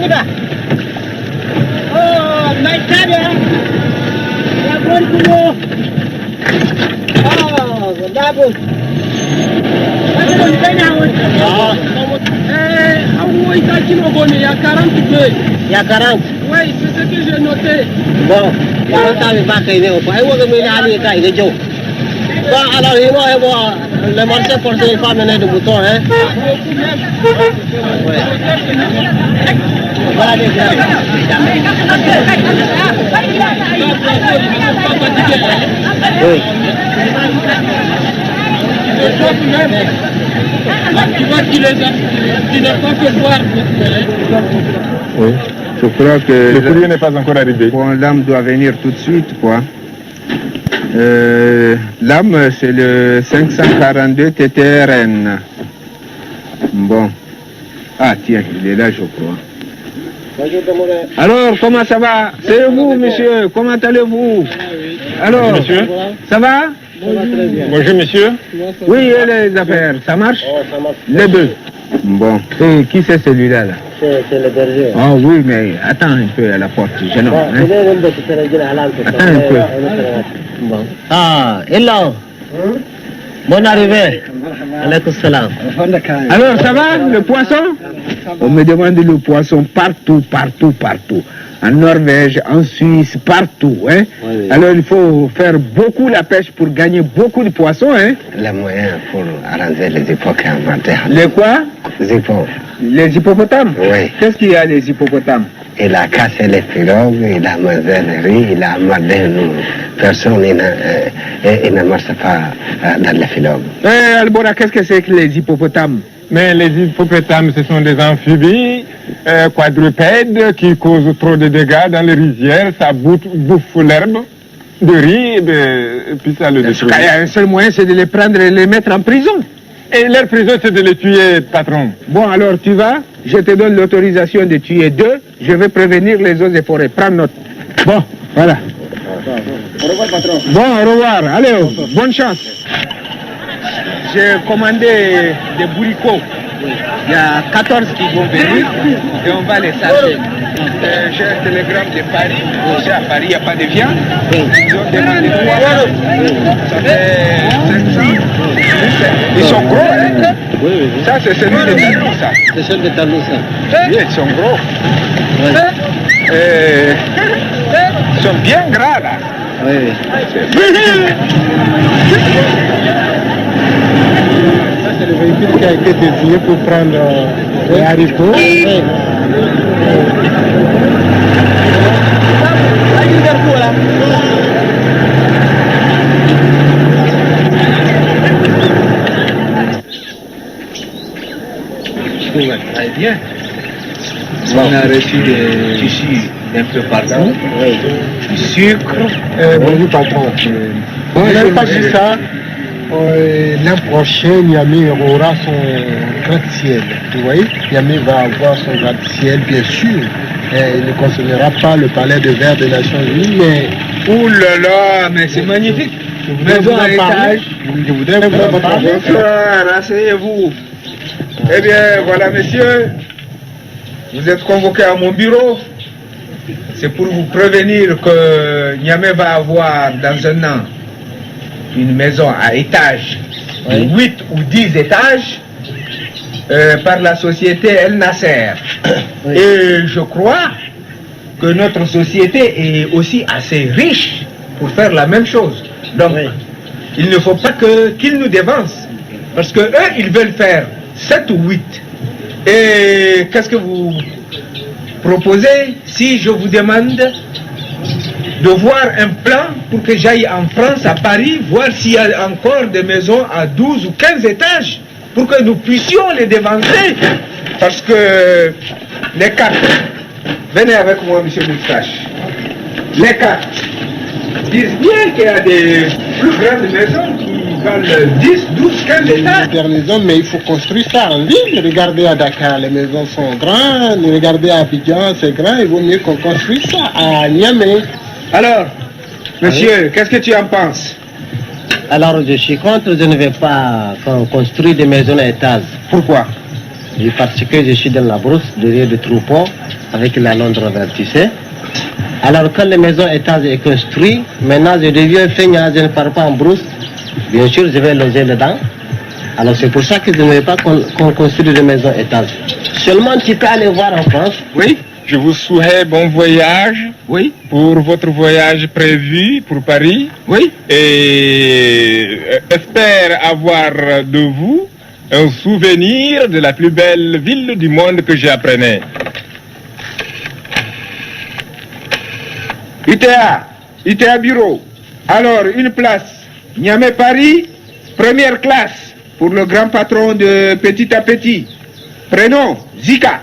dah. Oh, naik tadi ya. Ya pun dulu. Oh, bagus. Il y a 40 bœufs. Il y a 40. Oui, c'est ce que j'ai noté. Bon, il y a longtemps que je ne pas qu'il y ait. Il y a longtemps bon, alors, il va y avoir le marché pour ces femmes menées de boutons, hein. Ouais. Voilà des gars. Oui. Tu vois qu'il n'a pas fait voir. Oui. Je crois que le courrier n'est pas encore arrivé. Bon, l'âme doit venir tout de suite, quoi. L'âme, c'est le 542 TTRN. Bon. Ah, tiens, il est là, je crois. Alors, comment ça va? C'est vous, monsieur. Comment allez-vous? Alors, monsieur. Ça va? Bonjour, monsieur. Oui, et les affaires, ça marche? Oh, ça marche. Les deux. Bon. Et qui c'est celui-là, là? C'est le berger. Oh oui, mais attends un peu à la porte, jeune homme. Hein? Attends un peu. Bon. Ah, hello. Bonne arrivée. Alaykoum salam. Alors, ça va, le poisson? On me demande le poisson partout, partout, partout. En Norvège, en Suisse, partout. Hein? Oui. Alors, il faut faire beaucoup la pêche pour gagner beaucoup de poissons. Hein? Les moyens pour arranger les hippocampes. Les quoi? Les hippos. Les hippopotames? Oui. Qu'est-ce qu'il y a, les hippopotames? Il a cassé les pirogues, il a mangé les riz, il a emmerdé nous. Personne il ne marche pas dans les pirogues. Albora, qu'est-ce que c'est que les hippopotames? Mais les hippopotames, ce sont des amphibies quadrupèdes qui causent trop de dégâts dans les rizières. Ça bouffe l'herbe de riz et puis ça le détruit. Il y a un seul moyen, c'est de les prendre et les mettre en prison. Et leur prison, c'est de les tuer, patron. Bon, alors tu vas, je te donne l'autorisation de tuer 2, je vais prévenir les eaux et forêts. Prends note. Bon, voilà. Au revoir, patron. Bon, au revoir. Allez, bonne chance. J'ai commandé des bourricots. Il y a 14 qui vont venir et on va les chercher. J'ai un télégramme de Paris. Ici à Paris, il n'y a pas de viande. Ils ont demandé 300. Ça fait 500. Ils sont gros, hein? Oui, oui. Ça, c'est celui de Talou, ça. C'est celui de Talou, ça. Oui, ils sont gros. Oui. Ils sont bien gras, là. Oui, oui. Ça, c'est le véhicule qui a été désigné pour prendre les haricots. Oui. Très bien. On a reçu des tissus un peu partout. Oui. Du sucre. Bonjour, patron. On n'a pas dit ça. L'an prochain, Niamey aura son gratte-ciel. Vous voyez, Niamey va avoir son gratte-ciel, bien sûr. Il ne concernera pas le palais de verre des Nations Unies, mais... Ouh là là, mais c'est magnifique. Maison à étage. Je voudrais vous en parler. Bonsoir, asseyez-vous. Eh bien, voilà, messieurs. Vous êtes convoqués à mon bureau. C'est pour vous prévenir que Niamey va avoir dans un an une maison à étage, de 8 ou 10 étages, par la société El Nasser. Oui. Et je crois que notre société est aussi assez riche pour faire la même chose. Donc, Oui. il ne faut pas qu'ils nous dévancent. Parce que eux, ils veulent faire 7 ou 8. Et qu'est-ce que vous proposez si je vous demande de voir un plan pour que j'aille en France, à Paris, voir s'il y a encore des maisons à 12 ou 15 étages pour que nous puissions les dévancer. Parce que les cartes, venez avec moi, monsieur Moustache, les cartes disent bien qu'il y a des plus grandes maisons qui valent 10, 12, 15 étages. Modernisons, mais il faut construire ça en ville. Regardez à Dakar, les maisons sont grandes. Regardez à Abidjan, c'est grand. Il vaut mieux qu'on construise ça à Niamey. Alors, monsieur, qu'est-ce que tu en penses? Alors, je suis contre, je ne vais pas construire des maisons à étage. Pourquoi? Parce que je suis dans la brousse, derrière des troupeaux. avec la Land Rover, tu sais. Alors quand la maison étage est construite, maintenant je deviens feignant, je ne pars pas en brousse. Bien sûr, je vais loger dedans. Alors c'est pour ça que je ne veux pas qu'on construise des maisons étages. Seulement tu peux aller voir en France. Oui, je vous souhaite bon voyage. Oui. Pour votre voyage prévu pour Paris. Oui. Et espère avoir de vous un souvenir de la plus belle ville du monde que j'apprenais. ITA Bureau. Alors, une place. Niamey Paris, première classe. Pour le grand patron de Petit à Petit. Prénom, Zika.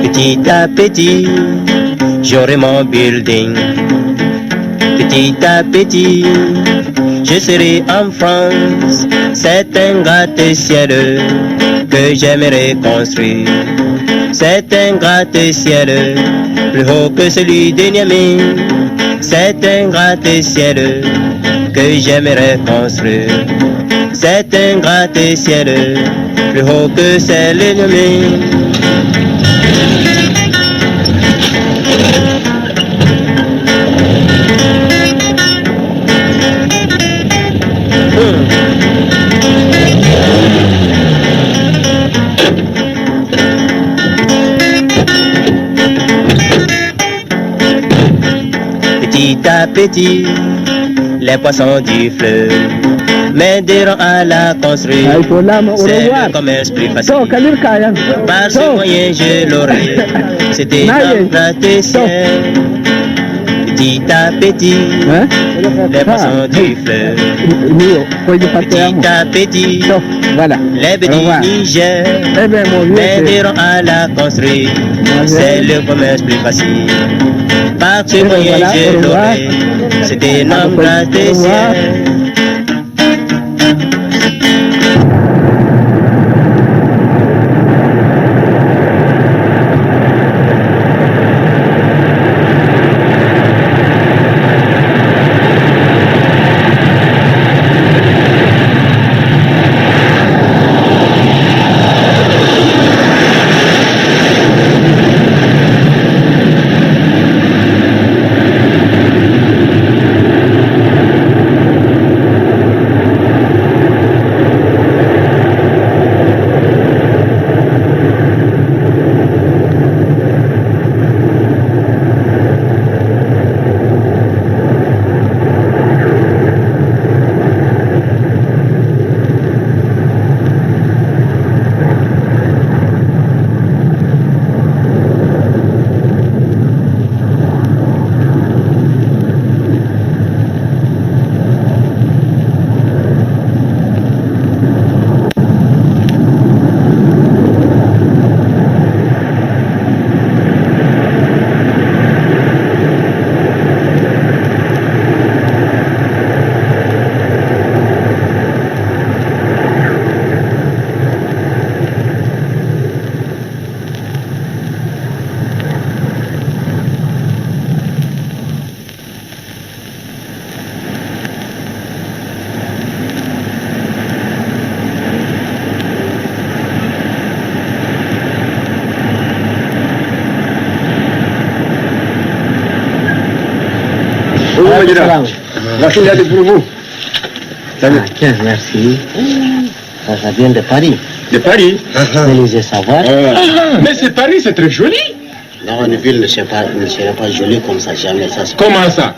Petit à petit, j'aurai mon building. Petit à petit, je serai en France. C'est un gratte-ciel que j'aimerais construire. C'est un gratte-ciel plus haut que celui de Niamey. C'est un gratte-ciel que j'aimerais construire. C'est un gratte-ciel plus haut que celle de Niamey. Petit à petit, les poissons du fleuve m'aideront à la construire. C'est le commerce plus facile. Par ce moyen je l'aurai. C'était un gratte-ciel. Petit à petit, les poissons du fleuve. Petit à petit, les petits Niger m'aideront à la construire. C'est le commerce plus facile. Par ce moyen je l'aurai. C'était un homme gratte-ciel. Voici là pour vous. Tiens, merci. Ça vient de Paris. De Paris? Vous lisez savoir. Mais c'est Paris, c'est très joli. Non, une ville ne serait pas jolie comme ça, jamais ça. Comment ça?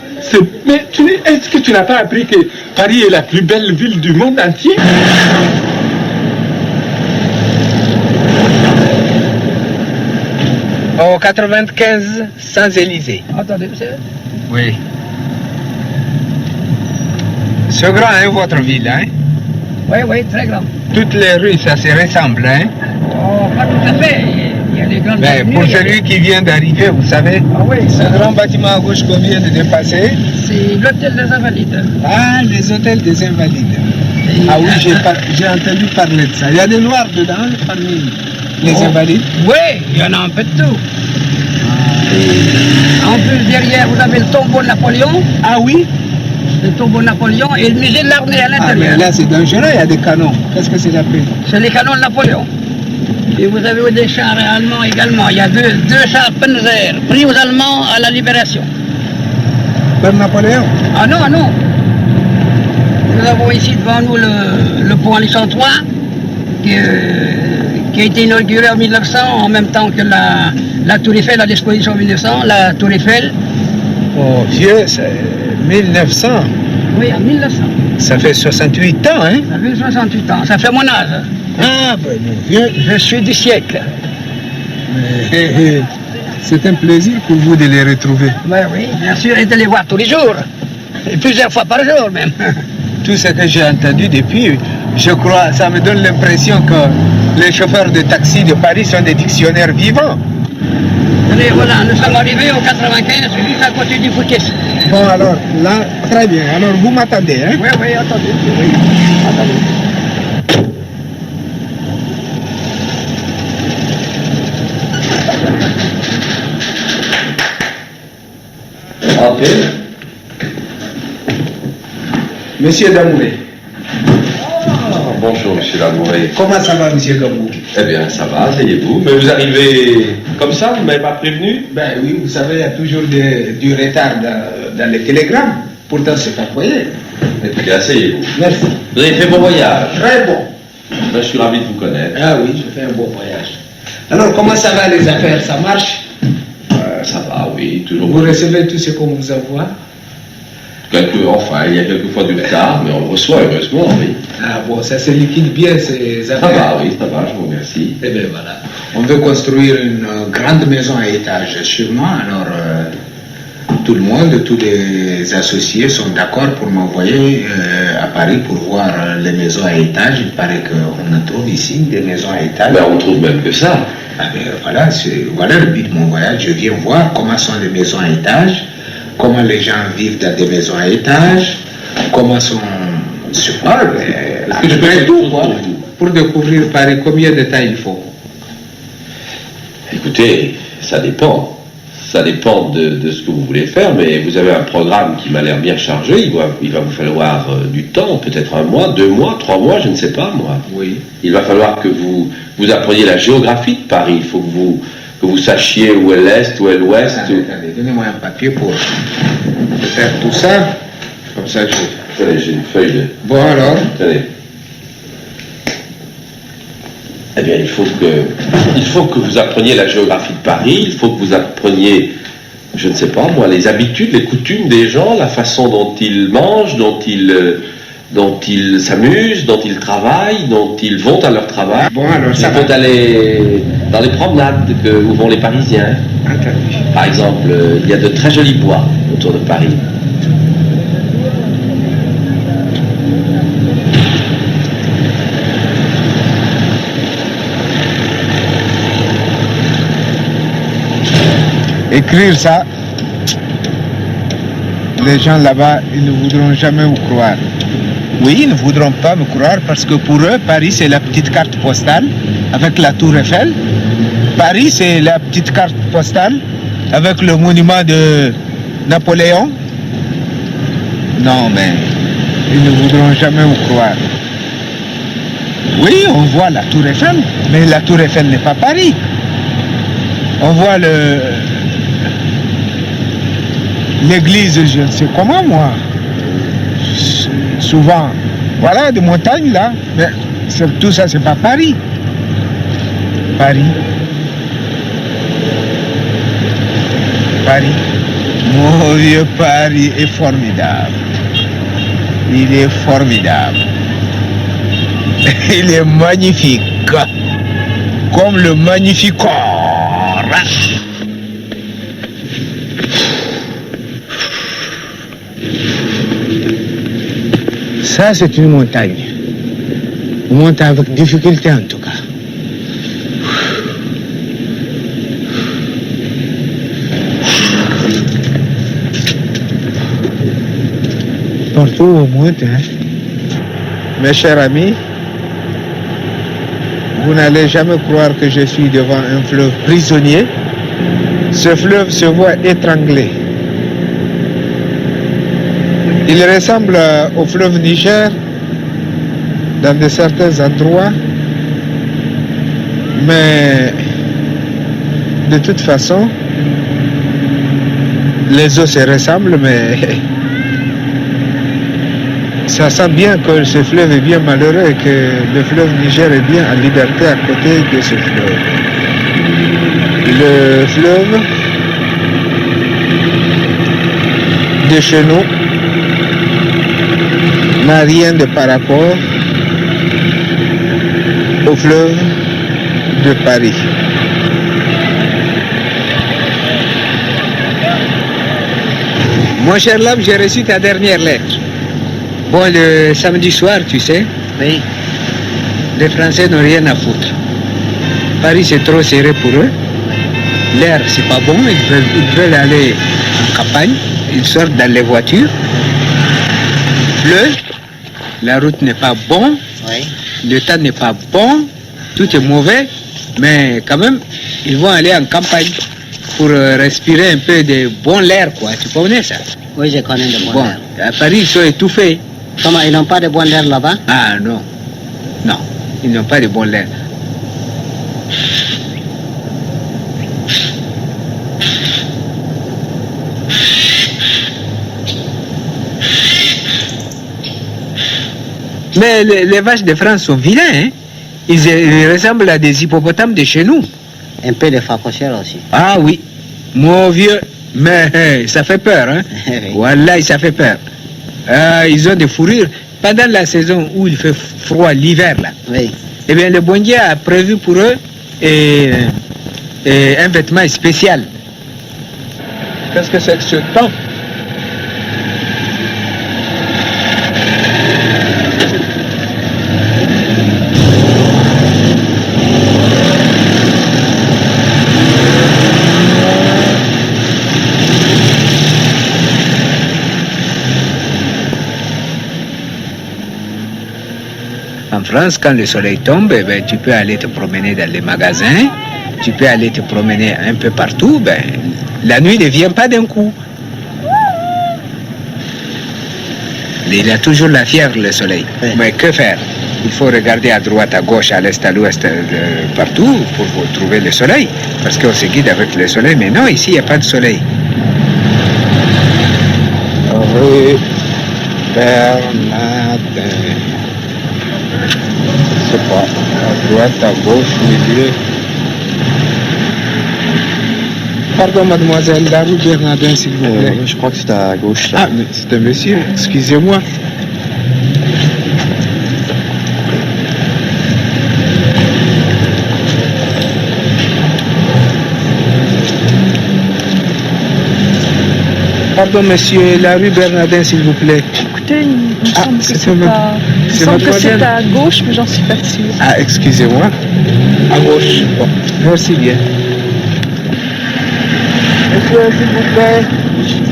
Mais est-ce que tu n'as pas appris que Paris est la plus belle ville du monde entier? Au 95, Champs-Élysées. Attendez, monsieur. Oui. C'est grand, hein, votre ville, hein? Oui, très grand. Toutes les rues, ça se ressemble, hein? Oh, pas tout à fait. Il y a des grandes Mais avenues, pour il y a celui qui vient d'arriver, vous savez, Ah oui, ce grand bâtiment à gauche qu'on vient de dépasser, c'est l'hôtel des Invalides. ah, les hôtels des Invalides. Ah oui, j'ai entendu parler de ça. Il y a des Noirs dedans, parmi les Invalides. Oui, il y en a un peu de tout. En plus, derrière, vous avez le tombeau de Napoléon. Ah oui? Le tombeau de Napoléon et le musée de l'armée à Ah, l'intérieur. mais là, c'est dangereux, il y a des canons. Qu'est-ce que c'est appelé? C'est les canons de Napoléon. Et vous avez des chars allemands également. Il y a deux chars Panzer pris aux Allemands à la Libération. Par Napoléon? Ah non, ah non. Nous avons ici devant nous le pont Alexandre III qui a été inauguré en 1900 en même temps que la Tour Eiffel, la l'exposition en 1900, la Tour Eiffel. Oh, vieux, c'est 1900. Oui, en 1900. Ça fait 68 ans, hein? Ça fait 68 ans. Ça fait mon âge. Ah, ben, mon vieux. Je suis du siècle. Mais, c'est un plaisir pour vous de les retrouver. Ben oui, bien sûr, et de les voir tous les jours. Et plusieurs fois par jour même. Tout ce que j'ai entendu depuis, je crois, ça me donne l'impression que les chauffeurs de taxi de Paris sont des dictionnaires vivants. Et voilà, nous sommes arrivés au 95, juste à côté du Fouquet. Bon, alors, là, très bien. Alors, vous m'attendez, hein? Oui, oui, attendez. Oui, attendez. Entrez. Monsieur Damouré. Bonjour, monsieur Lamouré. Comment ça va, monsieur Gabou? Eh bien, ça va, asseyez-vous. Mais vous arrivez comme ça, vous ne m'avez pas prévenu? Ben oui, vous savez, il y a toujours du retard dans les télégrammes. Pourtant, c'est pas croyé. Écoutez, asseyez-vous. Merci. Vous avez fait bon voyage. Très bon. Ben, je suis ravi de vous connaître. Ah oui, j'ai fait un bon voyage. Alors, comment ça va les affaires? Ça marche? Ça va, oui, toujours. Vous recevez tout ce qu'on vous envoie? Enfin, il y a quelquefois du retard, mais on le reçoit, heureusement, oui. Ah bon, ça se liquide bien ces Ça affaires. va, oui, ça va, je vous remercie. Eh bien voilà. On veut construire une grande maison à étage sur moi, alors tout le monde, tous les associés sont d'accord pour m'envoyer à Paris pour voir les maisons à étage. Il paraît qu'on en trouve ici des maisons à étage. Ben, on trouve même que ça. Ah ben voilà, voilà le but de mon voyage. Je viens voir comment sont les maisons à étage, comment les gens vivent dans des maisons à étage, comment sont... Je sais pas, Est-ce que je peux faire tout, quelque chose quoi. pour vous? Pour découvrir Paris, combien de temps il faut? Écoutez, ça dépend. Ça dépend de ce que vous voulez faire, mais vous avez un programme qui m'a l'air bien chargé. Il va vous falloir du temps, peut-être 1 mois, 2 mois, 3 mois, je ne sais pas, moi. Oui. Il va falloir que vous appreniez la géographie de Paris. Il faut que vous sachiez où est l'Est, où est l'Ouest. Attendez, donnez-moi un papier pour faire tout ça. Comme ça, Attendez, j'ai une feuille de... Bon alors? Attendez. Eh bien, il faut que vous appreniez la géographie de Paris, il faut que vous appreniez, je ne sais pas moi, les habitudes, les coutumes des gens, la façon dont ils mangent, dont ils s'amusent, dont ils travaillent, dont ils vont à leur travail. Bon, alors ça il va. faut aller dans les promenades où vont les Parisiens. Entendu. Par exemple, il y a de très jolis bois autour de Paris. Écrire ça, les gens là-bas, ils ne voudront jamais vous croire. Oui, ils ne voudront pas me croire parce que pour eux, Paris, c'est la petite carte postale avec la tour Eiffel. Paris, c'est la petite carte postale avec le monument de Napoléon. Non, mais ils ne voudront jamais vous croire. Oui, on voit la tour Eiffel, mais la tour Eiffel n'est pas Paris. On voit l'église, je ne sais comment, moi. Souvent, voilà, des montagnes, là. Mais tout ça, c'est pas Paris. Paris. Paris. Mon vieux Paris est formidable. Il est formidable. Il est magnifique. Comme le Magnificat. Ça, c'est une montagne. On monte avec difficulté, en tout cas. Partout où on monte, hein. Mes chers amis, vous n'allez jamais croire que je suis devant un fleuve prisonnier. ce fleuve se voit étranglé. Il ressemble au fleuve Niger dans de certains endroits, mais de toute façon, les eaux se ressemblent, mais ça sent bien que ce fleuve est bien malheureux et que le fleuve Niger est bien en liberté à côté de ce fleuve. Le fleuve de chez nous n'a rien de par rapport au fleuve de Paris. Mon cher Lam, j'ai reçu ta dernière lettre. Bon, le samedi soir, tu sais, oui, les Français n'ont rien à foutre. Paris, c'est trop serré pour eux. L'air, c'est pas bon. Ils veulent aller en campagne. Ils sortent dans les voitures. Il pleut. La route n'est pas bonne. Oui. Le temps n'est pas bon. Tout est mauvais. Mais quand même, ils vont aller en campagne pour respirer un peu de bon air, quoi. Tu connais ça? Oui, je connais le bon air. À Paris, ils sont étouffés. Comment, ils n'ont pas de bon air là-bas? Ah non. Non, ils n'ont pas de bon air. Mais les vaches de France sont vilains, hein? Ils ressemblent à des hippopotames de chez nous. Un peu de facochère aussi. Ah oui, mon vieux, mais ça fait peur, hein? Voilà, ça fait peur. Ils ont des fourrures. Pendant la saison où il fait froid, l'hiver, là, oui, eh bien, le bon Dieu a prévu pour eux un vêtement spécial. Qu'est-ce que c'est que ce temps? En France, quand le soleil tombe, eh ben, tu peux aller te promener dans les magasins, tu peux aller te promener un peu partout. Ben, la nuit ne vient pas d'un coup. Il a toujours la fièvre, le soleil. Oui. Mais que faire? Il faut regarder à droite, à gauche, à l'est, à l'ouest, partout pour trouver le soleil. Parce qu'on se guide avec le soleil. Mais non, ici, il n'y a pas de soleil. Rue Bernardin. Je sais pas, à droite, à gauche, milieu. Pardon, mademoiselle, la rue Bernardin, s'il vous plaît. Je crois que c'est à gauche. Là. Ah, mais c'est un monsieur, excusez-moi. Pardon, monsieur, la rue Bernardin, s'il vous plaît. Écoutez, il me semble que c'est à gauche, mais j'en suis pas sûre. Ah, excusez-moi. À gauche. Bon, merci bien. Monsieur, s'il vous plaît.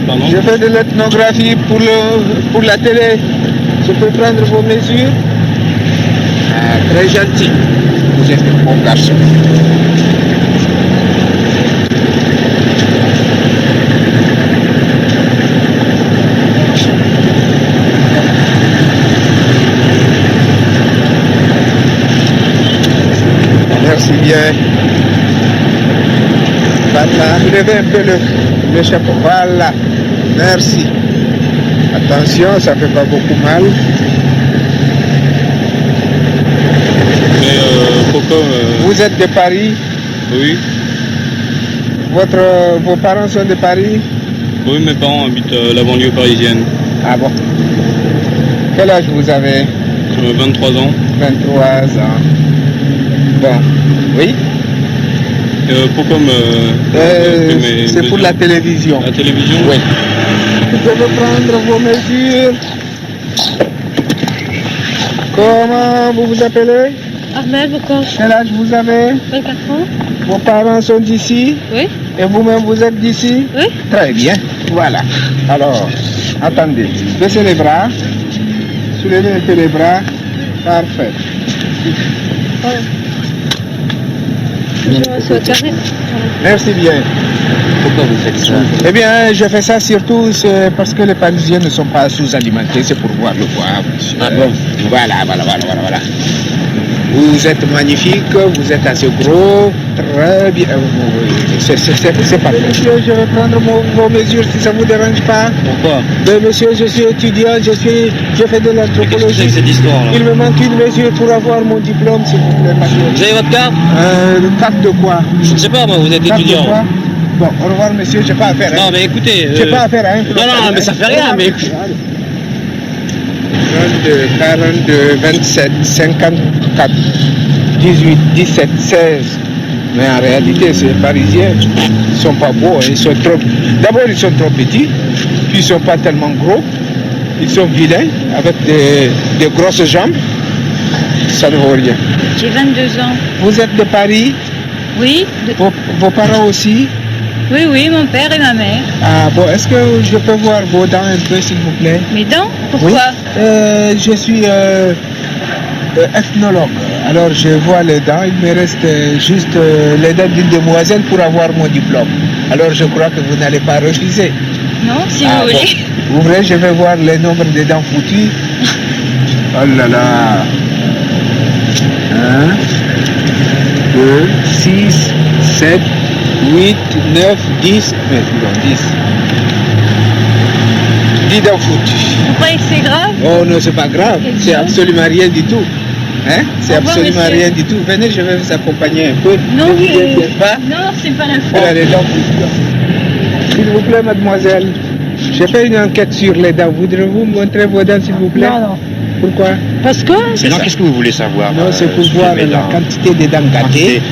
Pardon? Je fais de l'ethnographie pour la télé. Je peux prendre vos mesures? Ah, très gentil. Vous êtes un bon garçon. Merci bien. Voilà, levez un peu le chapeau. Voilà, merci. Attention, ça fait pas beaucoup mal. Mais pourquoi Vous êtes de Paris? Oui. Vos parents sont de Paris? Oui, mes parents habitent la banlieue parisienne. Ah bon. Quel âge vous avez? 23 ans. 23 ans. Bon, oui. Pourquoi c'est pour la télévision. La télévision? Oui. Vous devez prendre vos mesures. Comment vous vous appelez? Armel, pourquoi? Quel âge vous avez? 24 ans. Vos parents sont d'ici? Oui. Et vous-même, vous êtes d'ici? Oui. Très bien. Voilà. Alors, attendez. Baissez les bras. Soulevez un peu les bras. Parfait. soit carré. Merci bien. Pourquoi vous faites ça? Eh bien, je fais ça surtout parce que les Parisiens ne sont pas sous-alimentés, c'est pour voir le poids, monsieur. Ah bon? Voilà. Vous êtes magnifique, vous êtes assez gros, très bien. C'est parfait. Monsieur, je vais prendre vos mesures si ça ne vous dérange pas. Pourquoi? Mais monsieur, je suis étudiant, je fais de l'anthropologie. Qu'est-ce que c'est que cette histoire-là? Il me manque une mesure pour avoir mon diplôme, s'il vous plaît, monsieur. Vous avez votre carte? Carte de quoi? Je ne sais pas, moi, vous êt Carte étudiant. de quoi? Bon, au revoir, monsieur, j'ai pas affaire. Non, mais écoutez. J'ai pas affaire à un Non, mais ça fait rien, mais. 32, 42, 27, 54, 18, 17, 16. Mais en réalité, ces Parisiens, ils sont pas beaux, hein, ils sont trop... D'abord, ils sont trop petits, puis ils sont pas tellement gros. Ils sont vilains, avec des grosses jambes. Ça ne vaut rien. J'ai 22 ans. Vous êtes de Paris? Oui. Vos parents aussi? Oui, mon père et ma mère. Ah bon, est-ce que je peux voir vos dents un peu, s'il vous plaît? Mes dents? Pourquoi? Oui. Je suis ethnologue. Alors je vois les dents, il me reste juste les dents d'une demoiselle pour avoir mon diplôme. Alors je crois que vous n'allez pas refuser. Non, si vous voulez. Bon. Ouvrez, je vais voir le nombre de dents foutues. Oh là là. 1, 2, 6, 7, 8, 9, 10, mais non, 10 dents foutues. Vous croyez que c'est grave? Oh non, c'est pas grave, c'est absolument rien du tout. Hein? C'est Au revoir, absolument monsieur. rien du tout. Venez, je vais vous accompagner un peu. Non, Ne vous inquiétez pas. Non, c'est pas la Elle a faute. les dents foutues. S'il vous plaît, mademoiselle, j'ai fait une enquête sur les dents. Voudrez-vous me montrer vos dents, s'il vous plaît? Non. Pourquoi? Parce que... Sinon, qu'est-ce que vous voulez savoir? Non, c'est pour voir mes la dents. quantité des dents gâtées.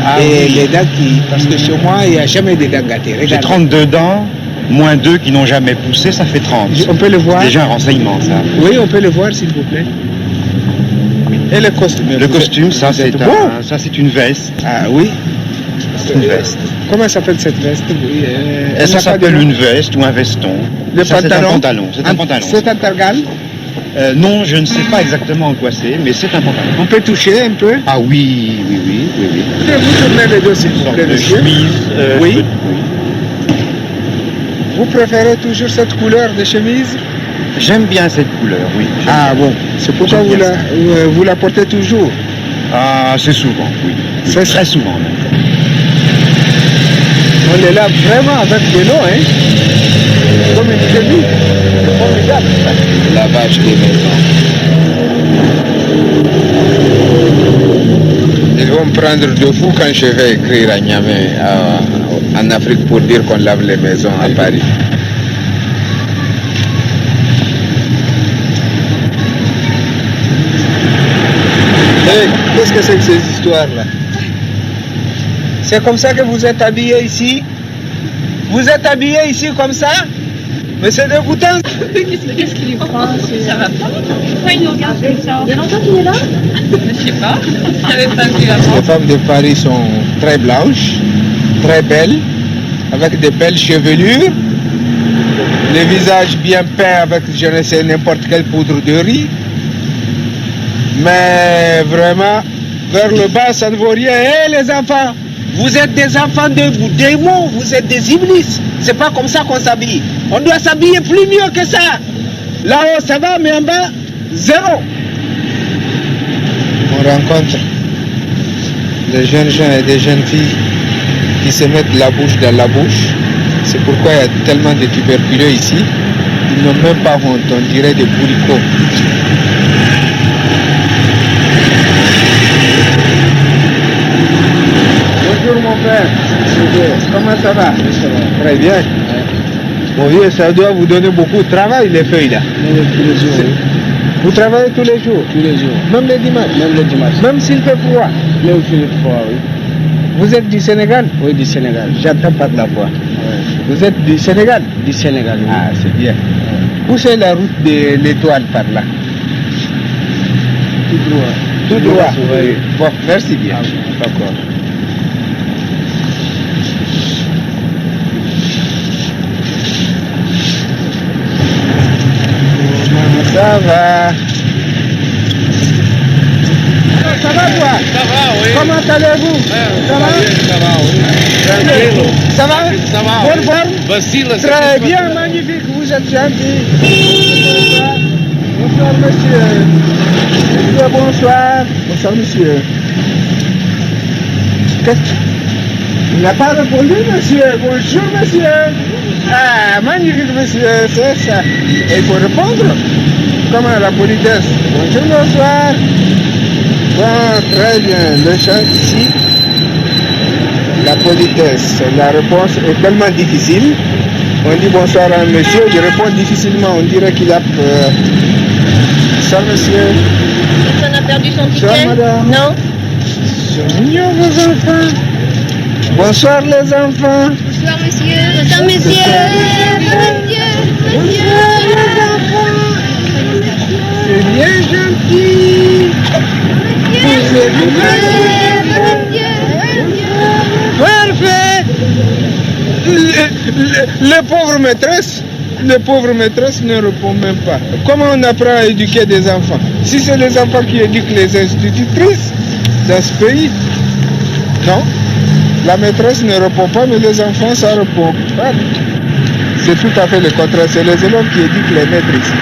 Ah, et oui. les dents qui... Parce que chez moi, il n'y a jamais de dents gâtées. J'ai Regardez. 32 dents, moins 2 qui n'ont jamais poussé, ça fait 30. On peut le voir? C'est déjà un renseignement, ça. Oui, on peut le voir, s'il vous plaît. Et le costume? Le costume, ça vous c'est êtes beau. c'est une veste. Ah oui? C'est une veste. Comment s'appelle cette veste? Oui, elle Ça n'a pas de s'appelle nom. une veste ou un veston. Le Ça, c'est un pantalon? pantalon. C'est un pantalon. C'est un targal? Non, je ne sais pas exactement en quoi c'est, mais c'est un pantalon. On peut toucher un peu? Ah oui. Vous tournez les deux, s'il Une vous sorte plaît, de monsieur. chemise. Oui. Vous préférez toujours cette couleur de chemise? J'aime bien cette couleur, oui. Ah bon, c'est pourquoi J'aime bien vous la portez toujours? Ah, c'est souvent, oui. C'est très souvent même. On est là vraiment avec de l'eau, hein? Comme une chemise. C'est formidable. Lavage des maisons. Ils vont me prendre de fou quand je vais écrire à Niamey, en Afrique, pour dire qu'on lave les maisons à Paris. Hey, qu'est-ce que c'est que ces histoires-là? C'est comme ça que vous êtes habillé ici? Vous êtes habillé ici comme ça? Mais c'est dégoûtant. Qu'est-ce qu'il lui prend? Ça va pas? Pourquoi il nous regarde comme ça? Il y a longtemps qu'il est là? Je sais pas. Je n'avais pas vu avant. Les femmes de Paris sont très blanches, très belles, avec de belles chevelures, les visages bien peints avec, je ne sais, n'importe quelle poudre de riz. Mais vraiment, vers le bas, ça ne vaut rien. Hé, les enfants, vous êtes des enfants de démons, vous êtes des iblis. C'est pas comme ça qu'on s'habille. On doit s'habiller plus mieux que ça. Là-haut, ça va, mais en bas, zéro. On rencontre des jeunes gens et des jeunes filles qui se mettent la bouche dans la bouche. C'est pourquoi il y a tellement de tuberculeux ici. Ils n'ont même pas honte, on dirait des bourricots. Bonjour mon père. Comment ça va? Très bien. Bon vieux, ça doit vous donner beaucoup de travail les feuilles là. Tous les jours. Vous travaillez tous les jours? Tous les jours. Même les dimanches? Même les dimanches. Même s'il fait froid? Même s'il fait froid, oui. Vous êtes du Sénégal? Oui, du Sénégal. J'entends par la voix. Vous êtes du Sénégal? Du Sénégal, oui. Ah, c'est bien. Où c'est la route de l'Étoile par là? Tout droit. Tout droit? Oui. Bon, merci bien. D'accord. Ça va? Ça va? va toi? Ça va, oui. Comment allez-vous? Ça va? Ça va, oui. Ça va? Ça va. Bonne forme? Facile. Très bien, magnifique, vous êtes gentil. Bonsoir, monsieur. Monsieur, bonsoir. Bonsoir, monsieur. Il n'a pas répondu, monsieur. Bonjour, monsieur. Ah, magnifique, monsieur. C'est ça. Et il faut répondre. Comment la politesse? Bonjour, bonsoir. Bon, très bien. Le chant ici. La politesse. La réponse est tellement difficile. On dit bonsoir à un monsieur, il répond difficilement. On dirait qu'il a peur. Bonsoir, monsieur. Personne n'a perdu son ticket? Bonsoir, madame. Non. C'est mignon, vos enfants. Bonsoir, les enfants. Bonsoir, monsieur. Bonsoir, monsieur. Bonsoir, les enfants. C'est bien gentil. Vous êtes bien. Parfait. Les pauvres maîtresses ne répondent même pas. Comment on apprend à éduquer des enfants? Si c'est les enfants qui éduquent les institutrices dans ce pays, non. La maîtresse ne répond pas, mais les enfants, ça répond. C'est tout à fait le contraire. C'est les élèves qui éduquent les maîtres ici.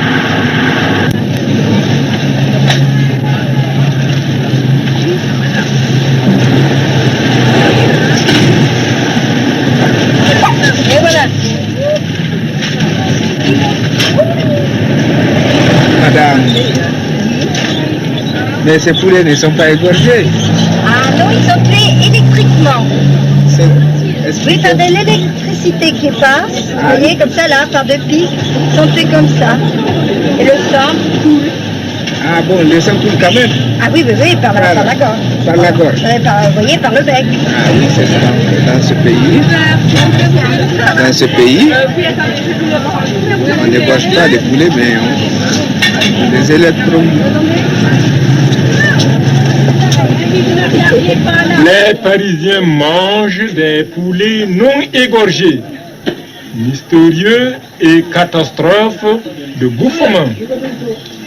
Et voilà. Madame, mais ces poulets ne sont pas égorgés. Ah non, ils sont tués électriquement. Oui, Expliquez. par de l'électricité qui passe, vous voyez, comme ça, là, par deux pics, ils sont tués comme ça. Et le sang coule. Ah bon, le sang coule quand même. Ah oui, oui, oui, par la gorge. Par la gorge. Vous voyez, par le bec. Ah oui, c'est ça. Dans ce pays, on n'égorge pas les poulets, mais on les électrose. Les Parisiens mangent des poulets non égorgés. Mystérieux et catastrophe de bouffement.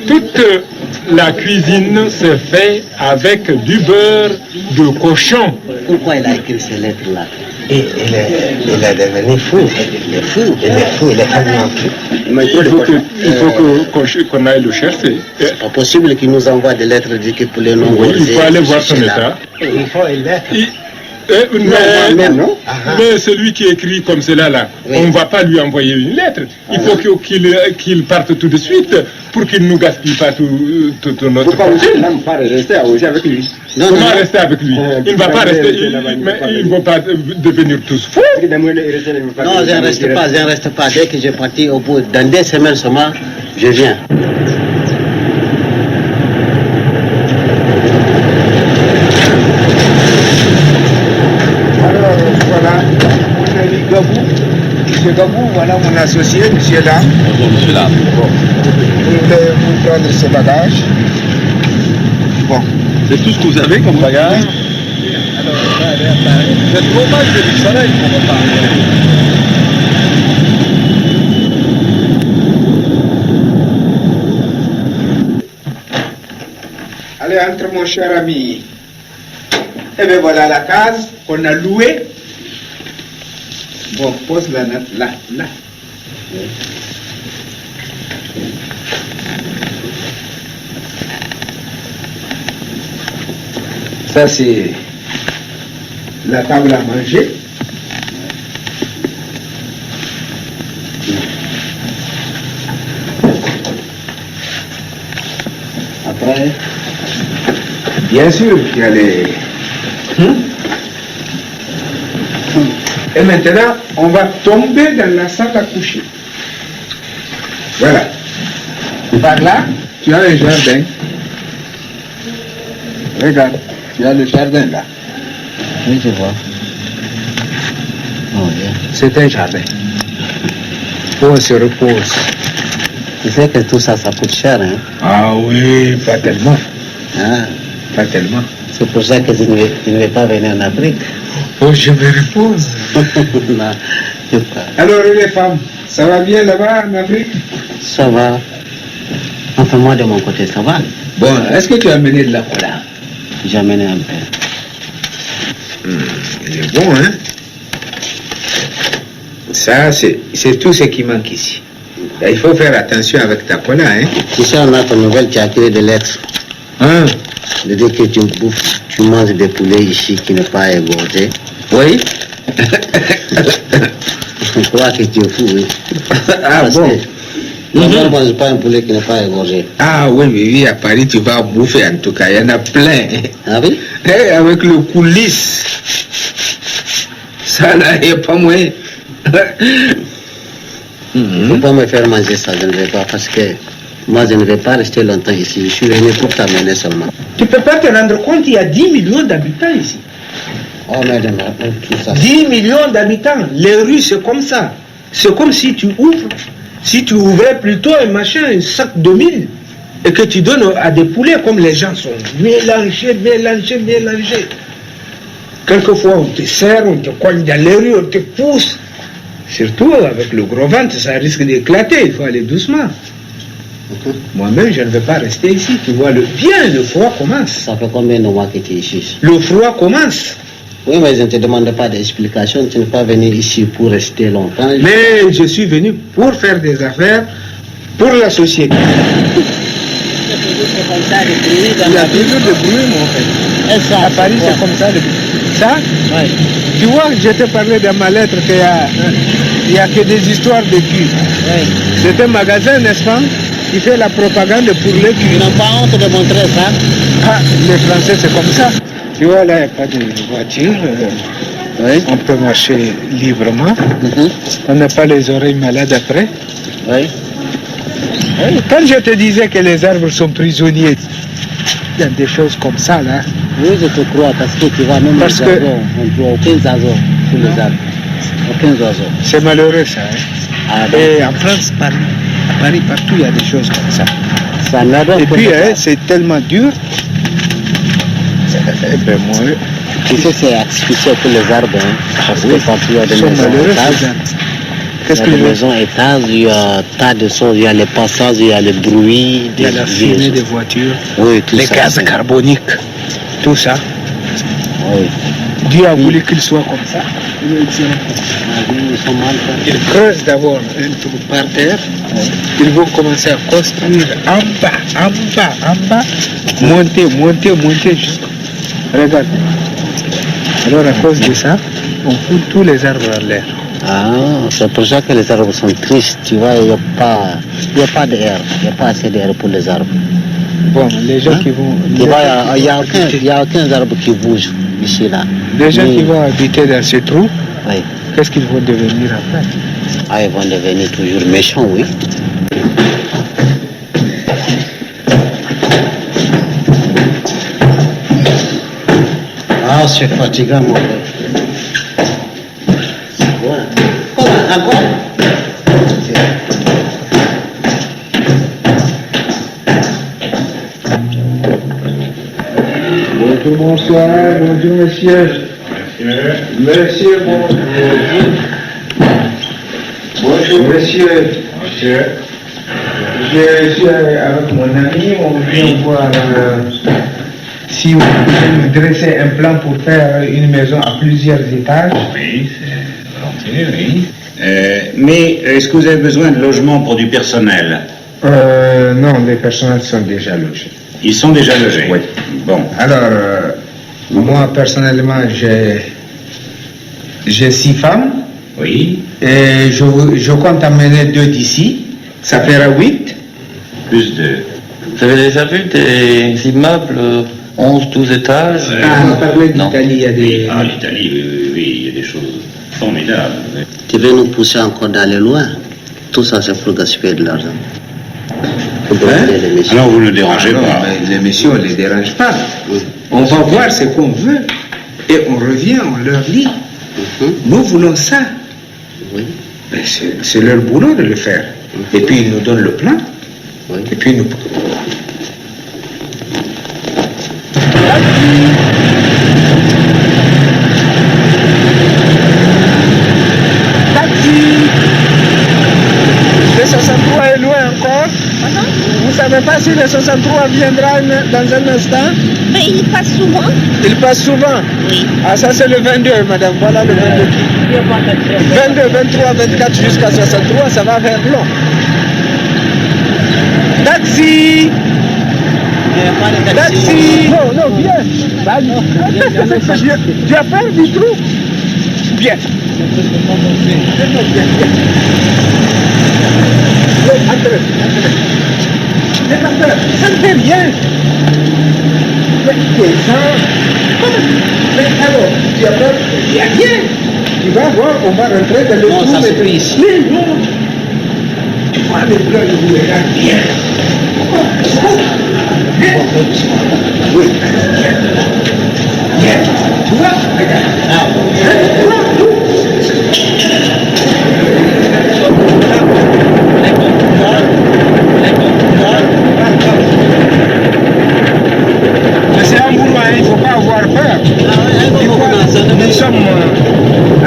Toute la cuisine se fait avec du beurre de cochon. Pourquoi il a écrit ces lettres-là? Et il est devenu fou. Il est fou, il est tellement fou. Mais il faut qu'on aille le chercher. C'est pas possible qu'il nous envoie des lettres éduquées pour les non Oui, il faut aller voir son état. Il faut une lettre. Mais celui qui écrit comme cela là, oui. On ne va pas lui envoyer une lettre. Il faut qu'il parte tout de suite pour qu'il ne nous gaspille pas tout notre Pourquoi vous n'allez pas rester avec lui? Comment rester avec lui? Il ne va pas rester, ils ne vont pas devenir tous fous. Non, je ne reste pas. Dès que j'ai parti, au bout dans 2 semaines seulement, je viens. Voilà, mon ami Gabou. Monsieur Gabou, voilà mon associé, monsieur Lam. Bonjour, monsieur Lam. Bon. Vous prendre ce bagage. Bon. C'est tout ce que vous avez comme bagage? Vous êtes trop mal, c'est du soleil pour repartir. Allez, entre mon cher ami. Et bien voilà la case qu'on a louée. Bon, pose la note là, là. Ça c'est la table à manger. Après, bien sûr qu'il y a les... Et maintenant, on va tomber dans la salle à coucher. Voilà. Par là, tu as un jardin. Regarde, tu as le jardin là. oui, je vois. Oh, bien. C'est un jardin. Où on se repose. Tu sais que tout ça, ça coûte cher, hein? Ah oui, pas tellement. Ah, Pas tellement. c'est pour ça que je ne vais pas venir en Afrique. Oh, je me repose. Non, je pas. Alors les femmes, ça va bien là-bas en Afrique? Ça va. Enfin, moi, de mon côté, ça va. Bon, est-ce que tu as amené de la cola? J'ai amené un peu. Il est bon, hein? Ça, c'est tout ce qui manque ici. Là, il faut faire attention avec ta cola, hein? Tu sais, on a ton nouvelle, tu as écrit des lettres. Hein? De dire que tu bouffes, tu manges des poulets ici qui n'est pas égorgé. Oui? Je crois que tu es fou, oui. Ah parce bon? On ne mange pas un poulet qui n'est pas égorgé. Ah oui, mais oui, à Paris, tu vas bouffer en tout cas. Il y en a plein. Ah oui? Et avec le coulisse. Ça, là, il n'y a pas moyen. Il ne faut pas me faire manger ça, je ne vais pas, parce que moi, je ne vais pas rester longtemps ici. Je suis venu pour t'amener seulement. Tu ne peux pas te rendre compte, il y a 10 millions d'habitants ici. Oh, madame, tout ça. 10 millions d'habitants. Les rues, c'est comme ça. C'est comme si tu ouvres. Si tu ouvrais plutôt un machin, un sac de mille, et que tu donnes à des poulets comme les gens sont mélangés. Quelquefois, on te serre, on te cogne dans les rues, on te pousse. Surtout avec le gros ventre, ça risque d'éclater, il faut aller doucement. Moi-même, je ne vais pas rester ici. Tu vois, le froid commence. Ça fait combien de mois que tu es ici? Le froid commence. Oui, mais je ne te demande pas d'explication. Tu n'es pas venu ici pour rester longtemps. Mais je suis venu pour faire des affaires pour la société. Il y a toujours des bruits, mon frère. Ça, à Paris, c'est comme ça. Ça? Oui. Tu vois, je t'ai parlé dans ma lettre qu'il n'y a que des histoires de cul. Oui. C'est un magasin, n'est-ce pas, qui fait la propagande pour le cul. Ils n'ont pas honte de montrer ça. Ah, les Français, c'est comme ça. Tu vois, là, il n'y a pas de voiture. Oui. On peut marcher librement. On n'a pas les oreilles malades après. Oui. Oui. Quand je te disais que les arbres sont prisonniers, il y a des choses comme ça, là. Oui, je te crois, parce que tu vas même Parce les oiseaux. On ne voit aucun oiseau sur les arbres. Aucun oiseau. C'est malheureux, ça. Hein? Ah, et en France, à Paris, partout, il y a des choses comme ça. Ça m'adore. Et puis, hein, c'est tellement dur. Ben, moi, tu sais, c'est artificiel pour les arbres, hein, parce que quand il y a des maisons étages, qu'est-ce que les maisons étages, il y a tas de choses, il y a les passages, il y a le bruit, il y a la fumée des voitures, oui, tout les ça, gaz carboniques, tout ça. Oui. Dieu a voulu qu'il soit comme ça. Ils creusent d'abord un trou par terre, ils vont commencer à construire en bas, monter jusqu'à... Regarde. Alors à cause de ça, on fout tous les arbres en l'air. Ah, c'est pour ça que les arbres sont tristes, tu vois, il n'y a pas d'air, il n'y a pas assez d'air pour les arbres. Bon, les gens qui vont... Tu vois, il n'y a aucun arbre qui bouge ici, là. Les gens qui vont habiter dans ces trous, oui. Qu'est-ce qu'ils vont devenir après? Ah, ils vont devenir toujours méchants, oui. Ah, c'est fatigant, mon frère. Encore? Bonjour, bonsoir, bonjour monsieur. Monsieur, bonjour. Bonjour monsieur. Je suis avec mon ami, on vient voir si vous pouvez nous dresser un plan pour faire une maison à plusieurs étages. Oui, c'est volontiers, oui. Mais est-ce que vous avez besoin de logement pour du personnel? Non, les personnels sont déjà logés. Ils sont déjà logés? Oui. Bon. Alors, moi personnellement, j'ai 6 femmes. Oui. Et je compte amener 2 d'ici. Ça fera 8. Plus 2. Vous avez déjà vu des immeubles 11, 12 étages? On parlait d'Italie, il y a des... Ah, l'Italie, oui, il y a des choses formidables. Tu veux nous pousser encore d'aller loin? Tout ça, c'est pour gaspiller de l'argent. Alors vous ne le dérangez pas. Les messieurs, on ne les dérange pas. On va voir ce qu'on veut et on revient, on leur dit. Nous voulons ça. Oui. C'est leur boulot de le faire. Et puis ils nous donnent le plan. Oui. Et puis nous... Taxi! Le 63 est loin encore. Vous savez pas si le 63 viendra dans un instant? Mais il passe souvent. Il passe souvent? Oui. Ah, ça c'est le 22, madame. Voilà le 22. 22, 23, 24 jusqu'à 63, ça va faire long. Taxi! Taxi! Non, non, viens. Tu as peur du trou? Viens. Entrez. Ça ne fait rien. Mais alors, tu as peur? Viens. Tu vas voir, on va rentrer dans le trou. Non, ça se prie ici. Non. Tu vois les plans, je vous regarde bien. Oui. Viens. Tu vois? Regarde. C'est un boulot, il ne faut pas avoir peur. Nous sommes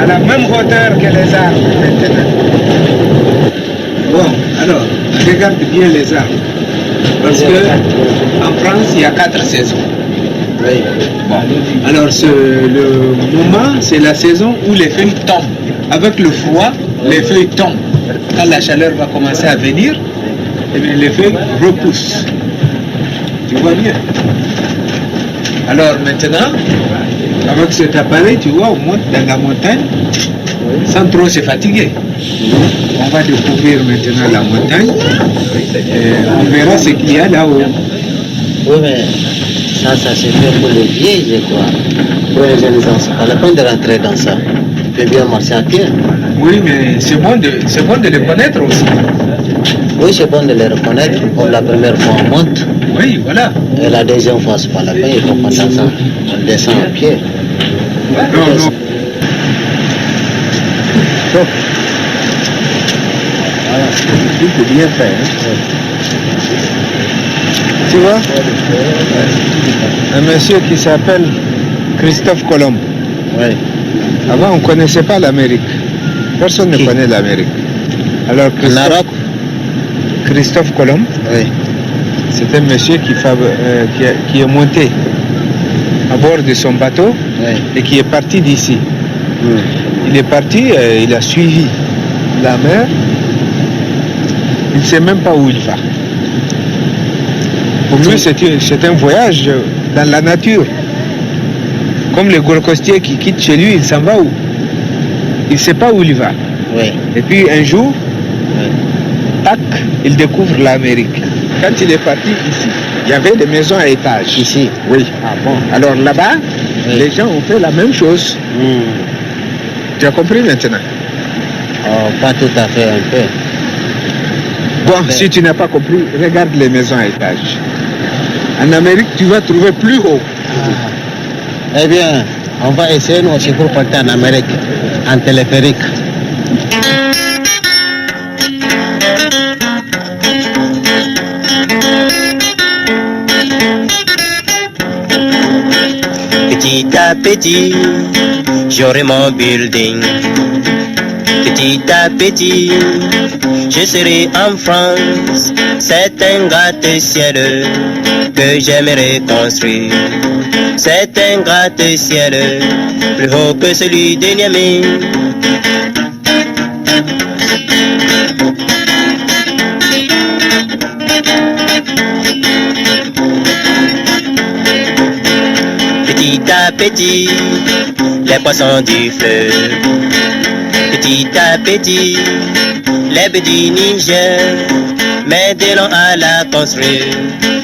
à la même hauteur que les arbres maintenant. Bon, alors, regarde bien les arbres. Parce que en France, il y a 4 saisons. Oui. Bon, alors le moment, c'est la saison où les feuilles tombent. Avec le froid, les feuilles tombent. Quand la chaleur va commencer à venir, eh bien, les feuilles repoussent. Tu vois bien. Alors maintenant, avec cet appareil, tu vois, on monte dans la montagne sans trop se fatiguer. On va découvrir maintenant la montagne et on verra ce qu'il y a là-haut. Oui, mais ça se fait pour les vieilles, je crois. Pour les jeunes gens, c'est pas la peine de rentrer dans ça. Tu peux bien marcher à pied. Oui, mais c'est bon de les connaître aussi. Oui, c'est bon de les reconnaître. Comme la première fois, on monte. Oui, voilà. Et la deuxième fois, c'est pas la peine, il faut pas descendre. On descend à pied. Non. Voilà, c'est bien fait. Tu vois? Un monsieur qui s'appelle Christophe Colomb. Oui. Avant, on ne connaissait pas l'Amérique. Personne ne connaît l'Amérique. Alors, Christophe Colomb, oui. c'est un monsieur qui est monté à bord de son bateau, oui, et qui est parti d'ici. Il est parti, il a suivi la mer. Il ne sait même pas où il va. Pour lui, c'est un voyage dans la nature. Comme le Gold Coastier qui quitte chez lui, il s'en va où? Il ne sait pas où il va. Oui. Et puis un jour, tac, il découvre l'Amérique. Quand il est parti ici, il y avait des maisons à étages. Ici? Oui. Ah bon. Alors là-bas, oui, les gens ont fait la même chose. Tu as compris maintenant? Oh, pas tout à fait, un peu. Bon, si tu n'as pas compris, regarde les maisons à étages. En Amérique, tu vas trouver plus haut. Eh bien, on va essayer nous aussi pour partir en Amérique, en téléphérique. Petit à petit, j'aurai mon building. Petit à petit, je serai en France. C'est un gratte-ciel que j'aimerais construire. C'est un gratte-ciel plus haut que celui de Niamey. Petit à petit, les poissons du fleuve. Petit à petit, les baies du Niger m'aideront à la construire.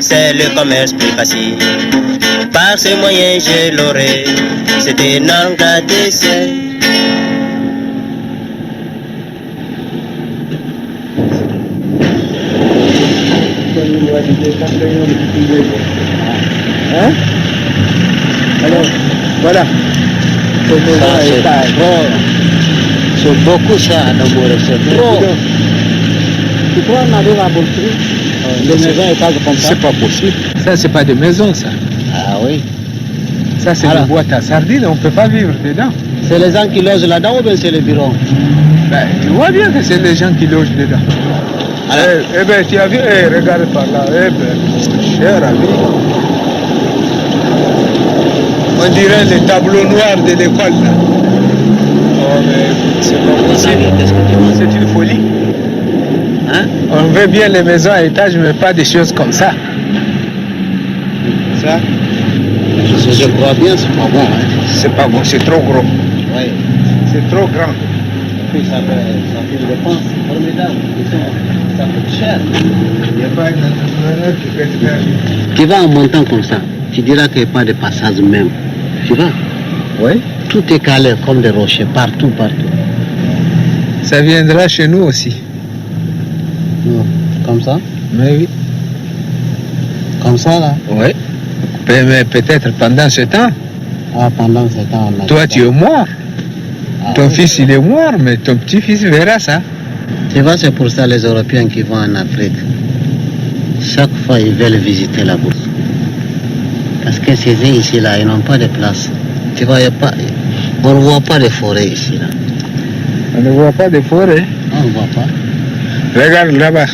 C'est le commerce plus facile. Par ce moyen je l'aurai. C'est énorme gratte-ciel. Hein? Alors, voilà. C'est beaucoup ça, d'abord, c'est trop. Tu crois qu'on arrive à construire les maisons étages comme ça? C'est pas possible. Ça, c'est pas des maisons, ça. Ah oui. Ça, c'est une boîte à sardines, on ne peut pas vivre dedans. C'est les gens qui logent là-dedans ou bien c'est les bureaux? Ben, tu vois bien que c'est les gens qui logent dedans. Eh bien, tu as vu, regarde par là. Eh bien, cher ami. On dirait les tableaux noirs de l'école là. Oh, mais c'est pas possible. C'est une folie. Hein? On veut bien les maisons à étage, mais pas des choses comme ça. Ça? Je crois bien, c'est pas bon. Hein? C'est pas bon, c'est trop gros. Oui. C'est trop grand. Puis ça fait une dépense formidable. Ça coûte cher. Il n'y a pas un entrepreneur qui peut faire. Tu vas en montant comme ça, tu diras qu'il n'y a pas de passage même. Tu vois? Oui. Tout est calé comme des rochers, partout. Ça viendra chez nous aussi. Comme ça? Mais oui. Comme ça, là? Oui. Mais peut-être pendant ce temps. Ah, pendant ce temps, on a... Toi, tu es mort. Ton fils, il est mort, mais ton petit-fils verra ça. Tu vois, c'est pour ça les Européens qui vont en Afrique. Chaque fois, ils veulent visiter la bourse. Parce que ces îles ici, là, ils n'ont pas de place. Tu vois, on ne voit pas de forêt ici, là. On ne voit pas de forêt? On ne voit pas. Regarde là-bas.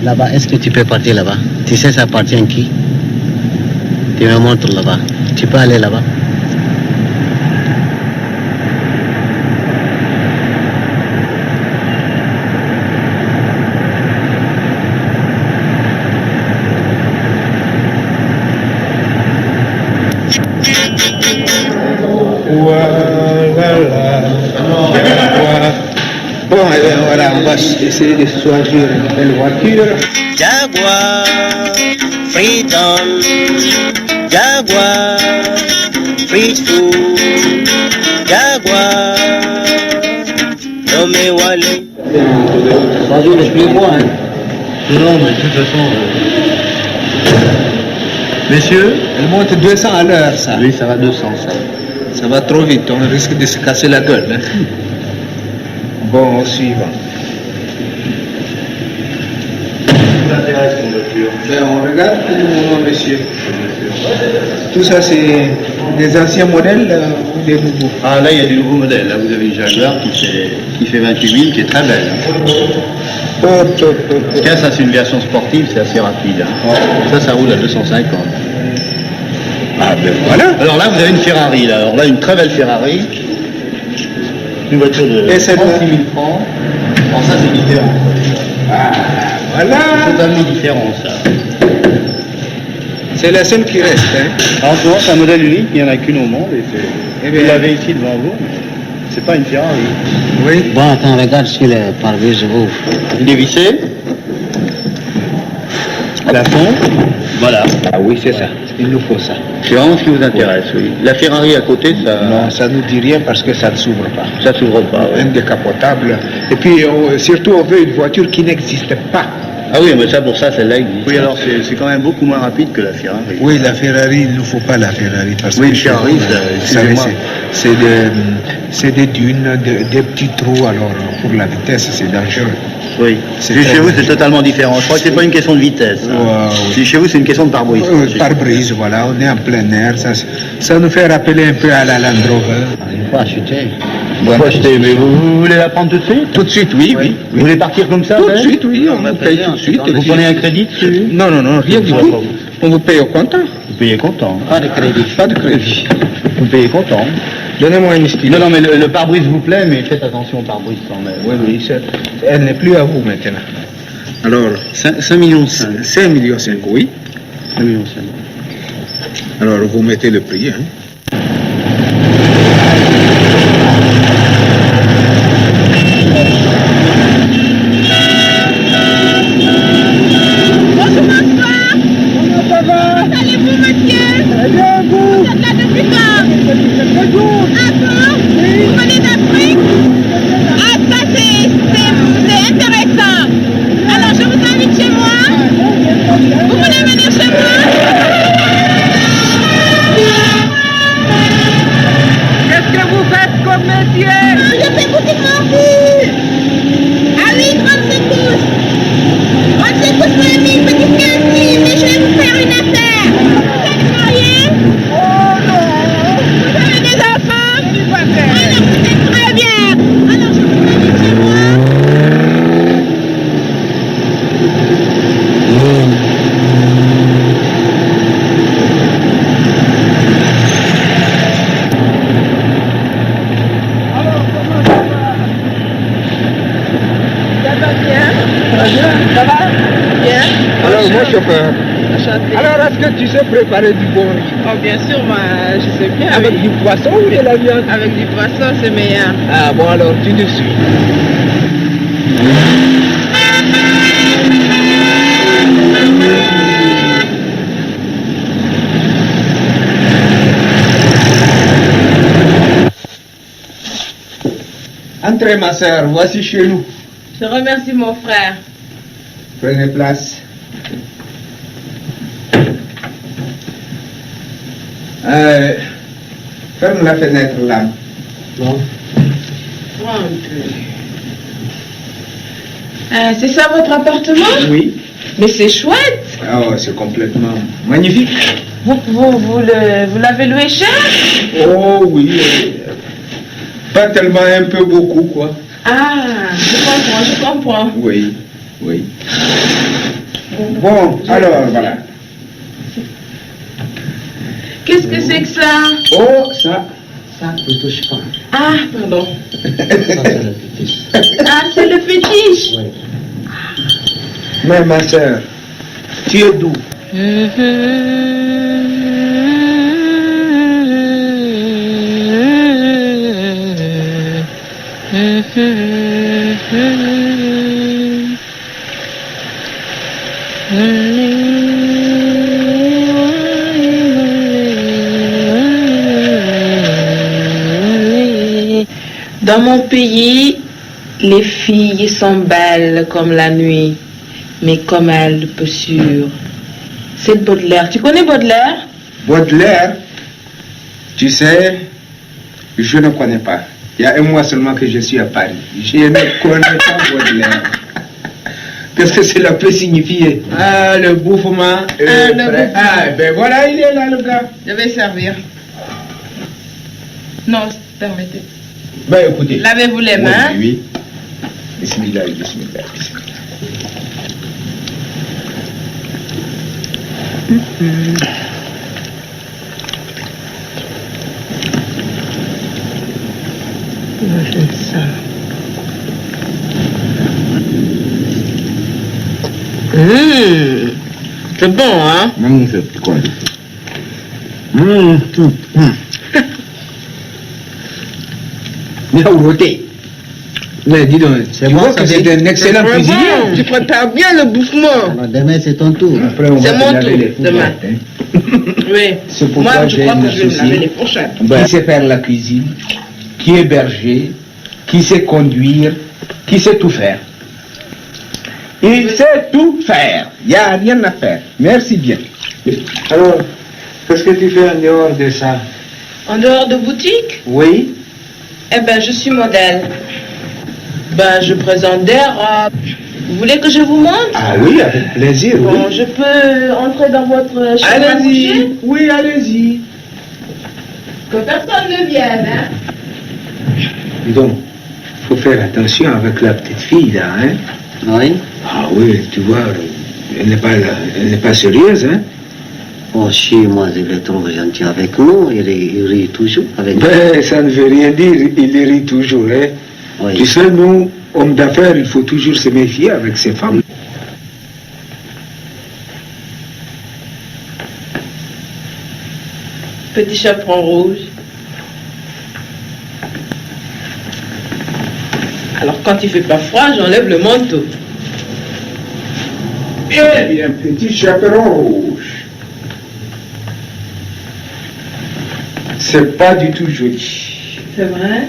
Là-bas, est-ce que tu peux partir là-bas? Tu sais, ça appartient à qui? Tu me montres là-bas. Tu peux aller là-bas. Bon, voilà, on va essayer de choisir une belle voiture. Jaguar, freedom, Jaguar, free food, Jaguar, nommé Wally. Choisis le plus beau, hein? Non, mais de toute façon... Messieurs, elle monte 200 à l'heure, ça. Oui, ça va 200, ça. Ça va trop vite, on risque de se casser la gueule. Hein. Bon, au suivant. Vous intéresse une voiture? Ben, on regarde pour le moment, monsieur. Tout ça, c'est des anciens modèles ou des nouveaux? Ah, là, il y a des nouveaux modèles. Là, vous avez une Jaguar qui fait 28 000, qui est très belle. Parce que ça, c'est une version sportive, c'est assez rapide. Hein. Ça roule à 250. Ah, ben voilà. Alors là, vous avez une Ferrari. Là. Alors là, une très belle Ferrari. Une voiture de 36 000 francs. Alors ça, c'est différent. Ah, voilà. C'est totalement différent, ça. C'est la seule qui reste. Hein. Alors, tu vois, c'est un modèle unique, il n'y en a qu'une au monde. Et vous l'avez ici devant vous. C'est pas une Ferrari. Oui. Bon, attends, regarde sur le pare-brise, je vous. Il est vissé. Plafond. Voilà. Ah oui, c'est ça. Il nous faut ça. C'est vraiment ce qui vous intéresse, oui. La Ferrari à côté, ça... Non, ça ne nous dit rien parce que ça ne s'ouvre pas. Ça ne s'ouvre pas, oui. Indécapotable. Et puis, surtout, on veut une voiture qui n'existe pas. Ah oui, mais ça, pour ça, celle-là existe. Oui, alors c'est quand même beaucoup moins rapide que la Ferrari. Oui, la Ferrari, il ne nous faut pas la Ferrari. Parce oui, que Ferrari, c'est des dunes, des petits trous, alors pour la vitesse, c'est dangereux. Oui, chez vous, c'est totalement différent. Je crois que c'est pas une question de vitesse. Hein. Oui. Chez vous, c'est une question de pare-brise. Pare-brise, voilà, on est en plein air. Ça nous fait rappeler un peu à la Land Rover. Il faut acheter. Bon, acheter, mais vous voulez la prendre tout de suite? Tout de suite, oui, oui. Vous voulez partir comme ça? Tout de suite, oui, on vous paye tout de suite. Vous prenez un crédit dessus? Non, rien du tout. On vous paye au comptant. Vous payez comptant. Pas de crédit. Pas de crédit. Vous payez comptant. Donnez-moi une stylo. Non, mais le pare-brise vous plaît, mais faites attention au pare-brise quand même. Oui, elle n'est plus à vous maintenant. Alors, 5 millions 5. 5 millions 5, oui. 5 millions 5. Alors, vous mettez le prix, hein. chauffeur. Enchantée. Alors, est-ce que tu sais préparer du bon riz? Oh, bien sûr, moi, je sais bien. Avec du poisson ou de la viande? Avec du poisson, c'est meilleur. Ah bon, alors tu nous suis. Entrez, ma soeur, voici chez nous. Je remercie mon frère. Prenez place. Ferme la fenêtre là. Non. C'est ça votre appartement? Oui. Mais c'est chouette. Oh, c'est complètement magnifique. Vous l'avez loué cher? Oh oui. Pas tellement, un peu beaucoup, quoi. Ah, je comprends. Oui, oui. Bon, alors, voilà. Qu'est-ce que c'est que ça? Oh, ça. Ça ne touche pas. Ah, pardon. Ça, c'est le fétiche. Ah, c'est le fétiche. Oui. Mais ma soeur, tu es d'où? Dans mon pays, les filles sont belles comme la nuit, mais comme elles, peu sûres. C'est Baudelaire. Tu connais Baudelaire? Baudelaire, tu sais, je ne connais pas. Il y a un mois seulement que je suis à Paris. Je ne connais pas Baudelaire. Qu'est-ce que cela peut signifier? Ah, le bouffement. Ah, ben voilà, il est là, le gars. Je vais servir. Non, permettez. Ben écoutez. Lavez-vous les mains. Oui. Bismillah, bismillah, bismillah. Ça. C'est bon, hein? C'est quoi? Mais dis donc, c'est bon, que c'est un excellent cuisinier. Tu prépares bien le bouffement. Alors, demain, c'est ton tour. C'est mon tour, demain. Oui. C'est Moi, pourquoi je j'ai crois une que je vais me laver associée les prochaines. qui sait faire la cuisine, qui est berger, qui sait conduire, qui sait tout faire. Il sait tout faire. Il n'y a rien à faire. Merci bien. Alors, qu'est-ce que tu fais en dehors de ça? En dehors de boutique? Oui. Eh ben, je suis modèle. Ben, je présente des robes. Vous voulez que je vous montre? Ah oui, avec plaisir. Bon, Oui. je peux entrer dans votre chambre à Allez-y. coucher? Oui, allez-y. Que personne ne vienne, hein? Dis donc, il faut faire attention avec la petite fille là, hein? Oui. Ah oui, tu vois, elle n'est pas sérieuse, hein? Oh, si, moi, je le trouve gentil avec nous. Il rit toujours avec nous. Ben, ça ne veut rien dire, il rit toujours, hein? Oui. Tu sais, nous, hommes d'affaires, il faut toujours se méfier avec ces femmes. Petit chaperon rouge. Alors, quand il fait pas froid, j'enlève le manteau. Eh bien, petit chaperon rouge. C'est pas du tout joli. C'est vrai?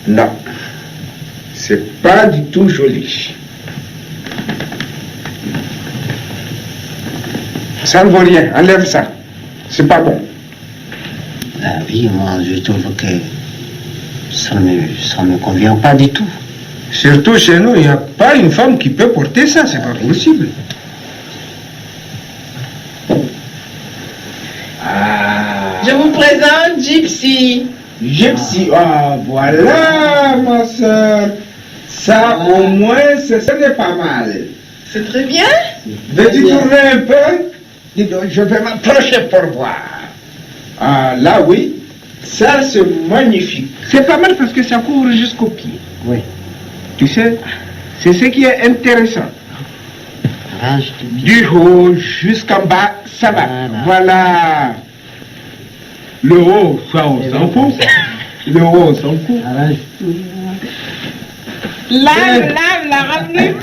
Non. C'est pas du tout joli. Ça ne vaut rien. Enlève ça. C'est pas bon. Ah oui, moi, je trouve que ça ne me convient pas du tout. Surtout chez nous, il n'y a pas une femme qui peut porter ça. C'est pas possible. Je vous présente Gypsy. Gypsy, ah voilà ma soeur. Ça au moins, ce n'est pas mal. C'est très bien. Veux-tu tourner un peu? Dis donc, je vais m'approcher pour voir. Ah là oui, ça c'est magnifique. C'est pas mal parce que ça couvre jusqu'au pied. Oui. Tu sais, c'est ce qui est intéressant. Du haut jusqu'en bas, ça va. Voilà. Le haut, ça, on s'en fout. Le haut, on s'en fout. La ramené.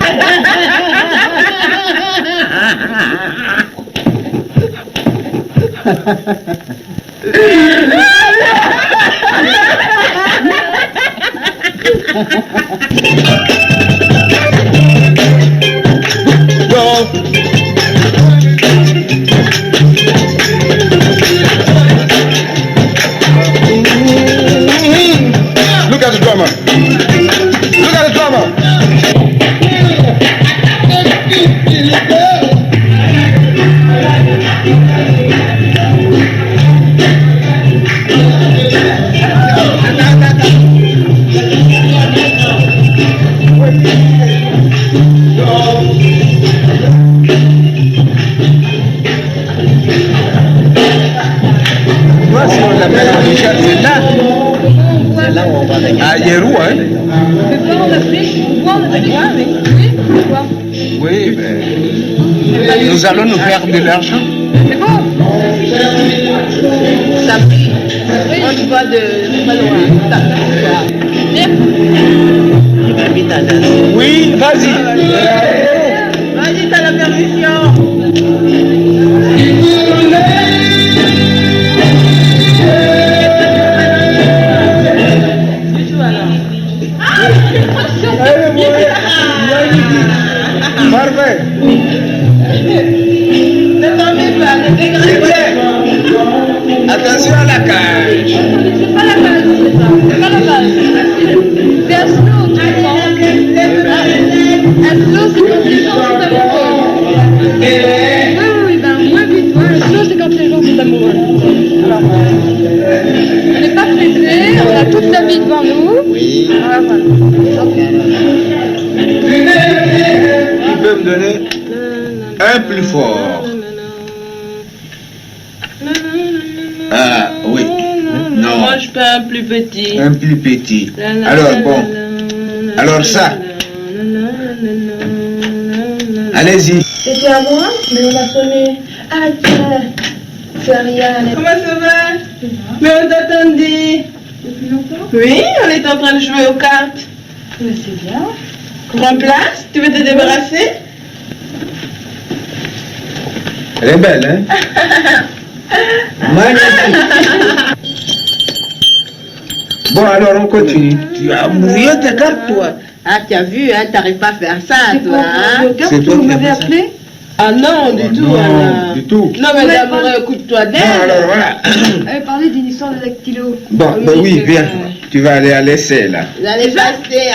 Look at the drummer. Look at the drummer. Moi, si on l'appelle en Niger, c'est là. C'est là où on va gagner. À Yerou, hein. Mais pas en Afrique, on voit en Afrique, mais oui, pourquoi? Oui, mais nous allons nous faire de l'argent. C'est bon. Ça brille. On te voit de pas loin. Viens. Je m'invite à danser. Oui, vas-y. Vas-y, t'as la permission. Parfait. Ne t'en pas, ne dégrade pas. Attention à la cage. C'est pas la cage, c'est ça. C'est pas la cage. C'est un slow, tu comprends? Un slow, c'est quand les gens sont amoureux. Oui, ben, moins vite. Un slow, c'est quand les gens sont amoureux. Alors, on n'est pas pressé, on a toute la vie devant nous. Oui. Ah, voilà. Ok. Tu peux me donner un plus fort. Ah, oui. Non. Moi, je fais un plus petit. Un plus petit. Alors, bon. Alors, ça. Allez-y. C'était à moi, mais on a sonné. Ah, tiens. C'est Ariane. Comment ça va? Mais on t'attendait. Depuis longtemps? Oui, on est en train de jouer aux cartes. Mais c'est bien. Prends place, tu veux te débarrasser? Elle est belle, hein? Magnifique. Bon, alors on continue. Tu as mouillé tes cartes, toi. Ah, tu as vu, hein, t'arrives pas à faire ça, toi, hein? C'est toi Vous qui as m'avez fait ça. appelé? Ah non, du tout, Non, Anna. du tout. Non, mais d'abord, écoute-toi d'aide. Non, alors voilà. Elle avait parlé d'une histoire de dactylo. Bon, ben oui, viens. Tu vas aller à l'essai, là. Vous allez passer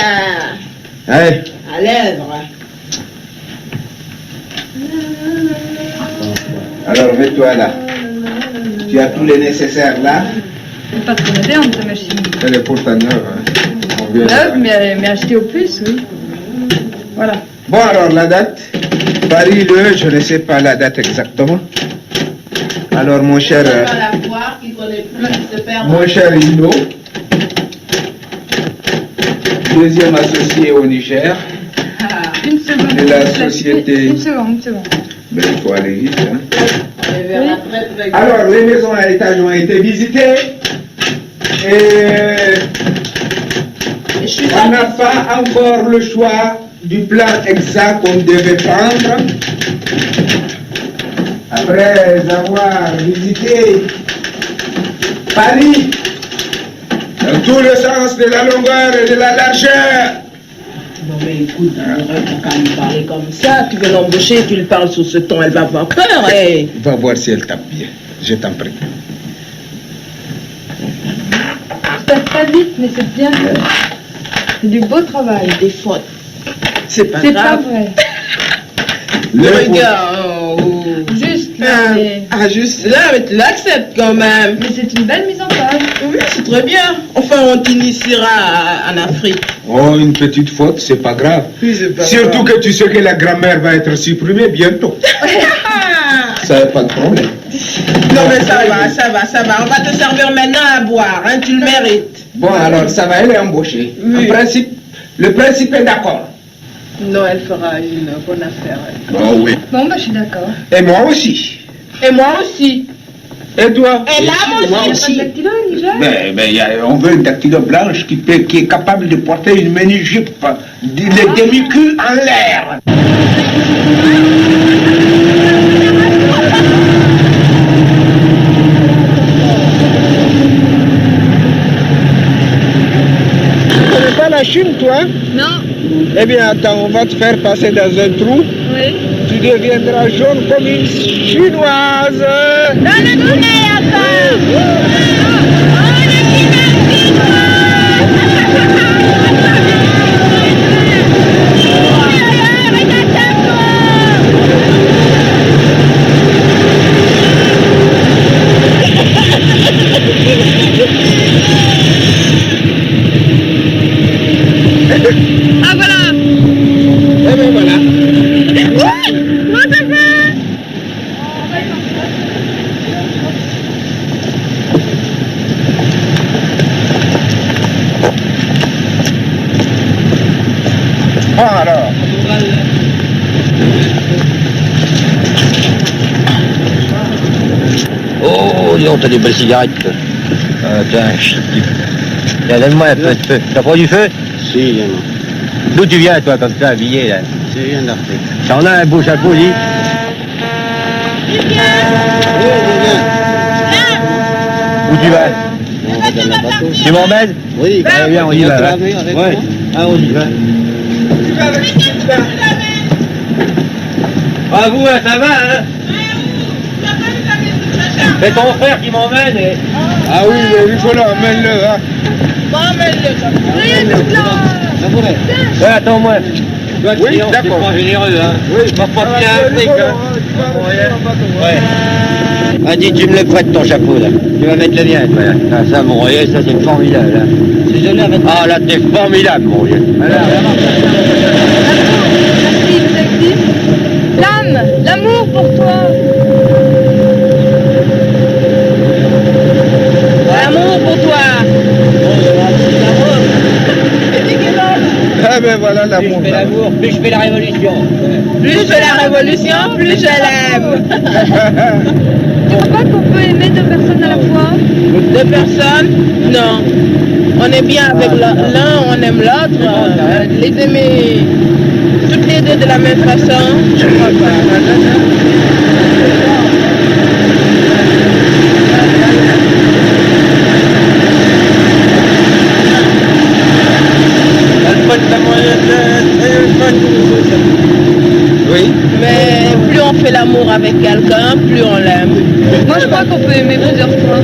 à Allez. l'œuvre. Alors, mets-toi là. Tu as tout le nécessaire là. C'est pas très moderne ta machine. Elle est pourtant neuve. Hein. On vient de voir. Neuve, mais achetée au plus, oui. Voilà. Bon, alors la date. Paris 2, je ne sais pas la date exactement. Alors, mon cher. La foire qui connaît plus, qui se perd. Mon cher Hino, deuxième associé au Niger. Une seconde. De la société. Une seconde. Mais il faut aller vite. Hein. Oui. Alors, les maisons à étage ont été visitées. Et on n'a pas encore le choix du plan exact qu'on devait prendre. Après avoir visité Paris, dans tout le sens de la longueur et de la largeur. Non mais écoute, tu pas lui parler comme ça. Tu veux l'embaucher, tu lui parles sous ce ton, elle va avoir peur. Hey. Va voir si elle tape bien. Je t'en prie. Ça pas vite, mais c'est bien. C'est du beau travail. Des fautes. C'est pas C'est grave. pas vrai. Le regard. Juste. Juste là, mais tu l'acceptes quand même. Mais c'est une belle mise en page. Oui, c'est très bien. Enfin, on t'initiera en Afrique. Oh, une petite faute, c'est pas grave. Oui, c'est pas Surtout grave. que tu sais que la grammaire va être supprimée bientôt. Ça n'a pas de problème. Non mais ça va. On va te servir maintenant à boire, hein, tu le mérites. Bon, alors ça va, elle est embauchée. Oui. En principe, le principe est d'accord. Noël fera une bonne affaire. Bon, oui. Bon, bah, je suis d'accord. Et moi aussi. Et moi aussi. Et toi? Et là, moi aussi. On veut une dactylo blanche qui est capable de porter une mini-jupe, les demi-culs en l'air. Tu connais pas la Chine, toi? Non. Eh bien, attends, on va te faire passer dans un trou. Oui. Tu deviendras jaune comme une chinoise. Dans le nez, Ah voilà. Eh bien voilà. What the fuck? Ah alors. Oh, dis donc, t'as des belles cigarettes. Tiens, donne-moi un peu de feu. T'as pas du feu? Si, il y en a. D'où tu viens, toi, comme ça, habillé, là? Je viens d'Afrique. T'en as un beau chapeau, dis. Oui, je viens. Où tu vas? On va dans la bateau. Tu m'emmènes? Oui, Allez, viens, on y va. avec Ouais. moi. Ah, on y va. Ah, vous, ça va, hein? C'est ton frère qui m'emmène et... Ah oui, mais il faut l'emmène-le, hein. Ouais, attends-moi. Oui, d'accord. C'est pas généreux, hein. Oui, je m'en prends bien un fric, hein. Ouais. Vas-y, tu me le prêtes, ton chapeau, là. Tu vas mettre le mien, toi, là. Ah, ça, mon royal, ça, c'est formidable, là. C'est joli avec moi. Ah, là, t'es formidable, mon royal. Voilà, vraiment. L'âme, l'amour pour toi. L'amour pour toi. Ah ben voilà l'amour. Plus je fais l'amour, plus je fais la révolution. Plus je fais la révolution, plus je l'aime. Tu crois pas qu'on peut aimer deux personnes à la fois? Deux personnes? Non. On est bien avec l'un, on aime l'autre. Les aimer toutes les deux de la même façon, je crois pas. Oui. Mais plus on fait l'amour avec quelqu'un, plus on l'aime. Moi, je crois qu'on peut aimer plusieurs fois.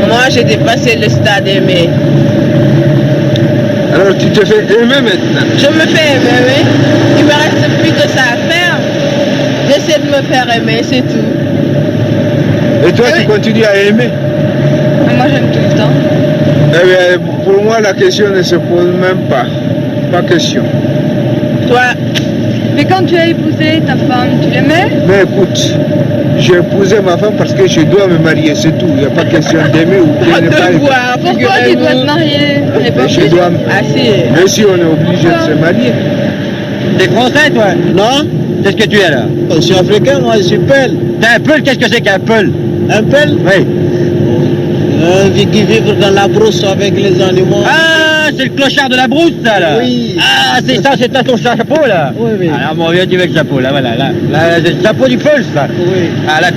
Moi, j'ai dépassé le stade aimé. Alors tu te fais aimer maintenant. Je me fais aimer, oui. Il me reste plus que ça à faire. J'essaie de me faire aimer, c'est tout. Et toi, tu continues à aimer? Moi, j'aime tout le temps. Eh bien, pour moi, la question ne se pose même pas. Pas question. Toi? Mais quand tu as épousé ta femme, tu l'aimais? Mais écoute, j'ai épousé ma femme parce que je dois me marier, c'est tout. Il n'y a pas question d'aimer ou de ne pas aimer. Pourquoi tu dois te marier? Je dois... Ah si. Mais si on est obligé de se marier. T'es français, toi? Non? Qu'est-ce que tu es, là? Je suis africain, moi, je suis Peul. T'as un peul? Qu'est-ce que c'est qu'un peul? Un Peul? Oui. Qui vit dans la brousse avec les animaux. Ah, c'est le clochard de la brousse, ça, là? Oui. Ah, c'est ça, c'est ton chapeau, là? Oui, oui. Alors, mon vieux, tu veux le chapeau, là, voilà, là. Là, c'est le chapeau du peul, ça. Oui. Ah, là.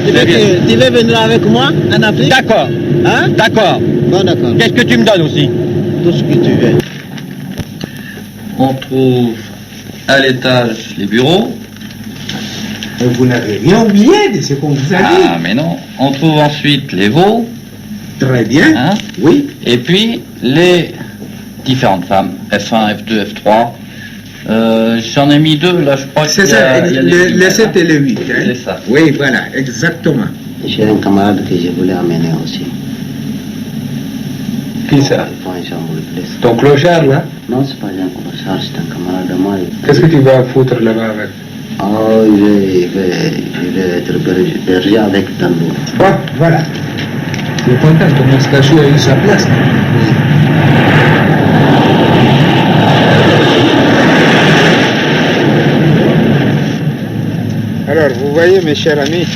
Tu veux venir avec moi en Afrique? D'accord. Hein? D'accord. Bon, d'accord. Qu'est-ce que tu me donnes aussi? Tout ce que tu veux. On trouve à l'étage les bureaux. Vous n'avez rien oublié de ce qu'on vous a dit. Ah, mais non. On trouve ensuite les veaux. Très bien. Hein? Oui. Et puis les différentes femmes. F1, F2, F3. J'en ai mis deux, là, je crois que c'est ça, les 7 et les 8. Hein? C'est ça. Oui, voilà, exactement. J'ai un camarade que je voulais amener aussi. Qui ça? Pour un chambre de place. Ton clochard, là? Non, c'est pas un clochard, c'est un camarade de moi. Qu'est-ce que tu vas foutre là-bas avec? Oh, il va être berger avec Tandou. Bon, voilà. Le pointage, Thomas Cachot a eu sa place. Alors, vous voyez, mes chers amis,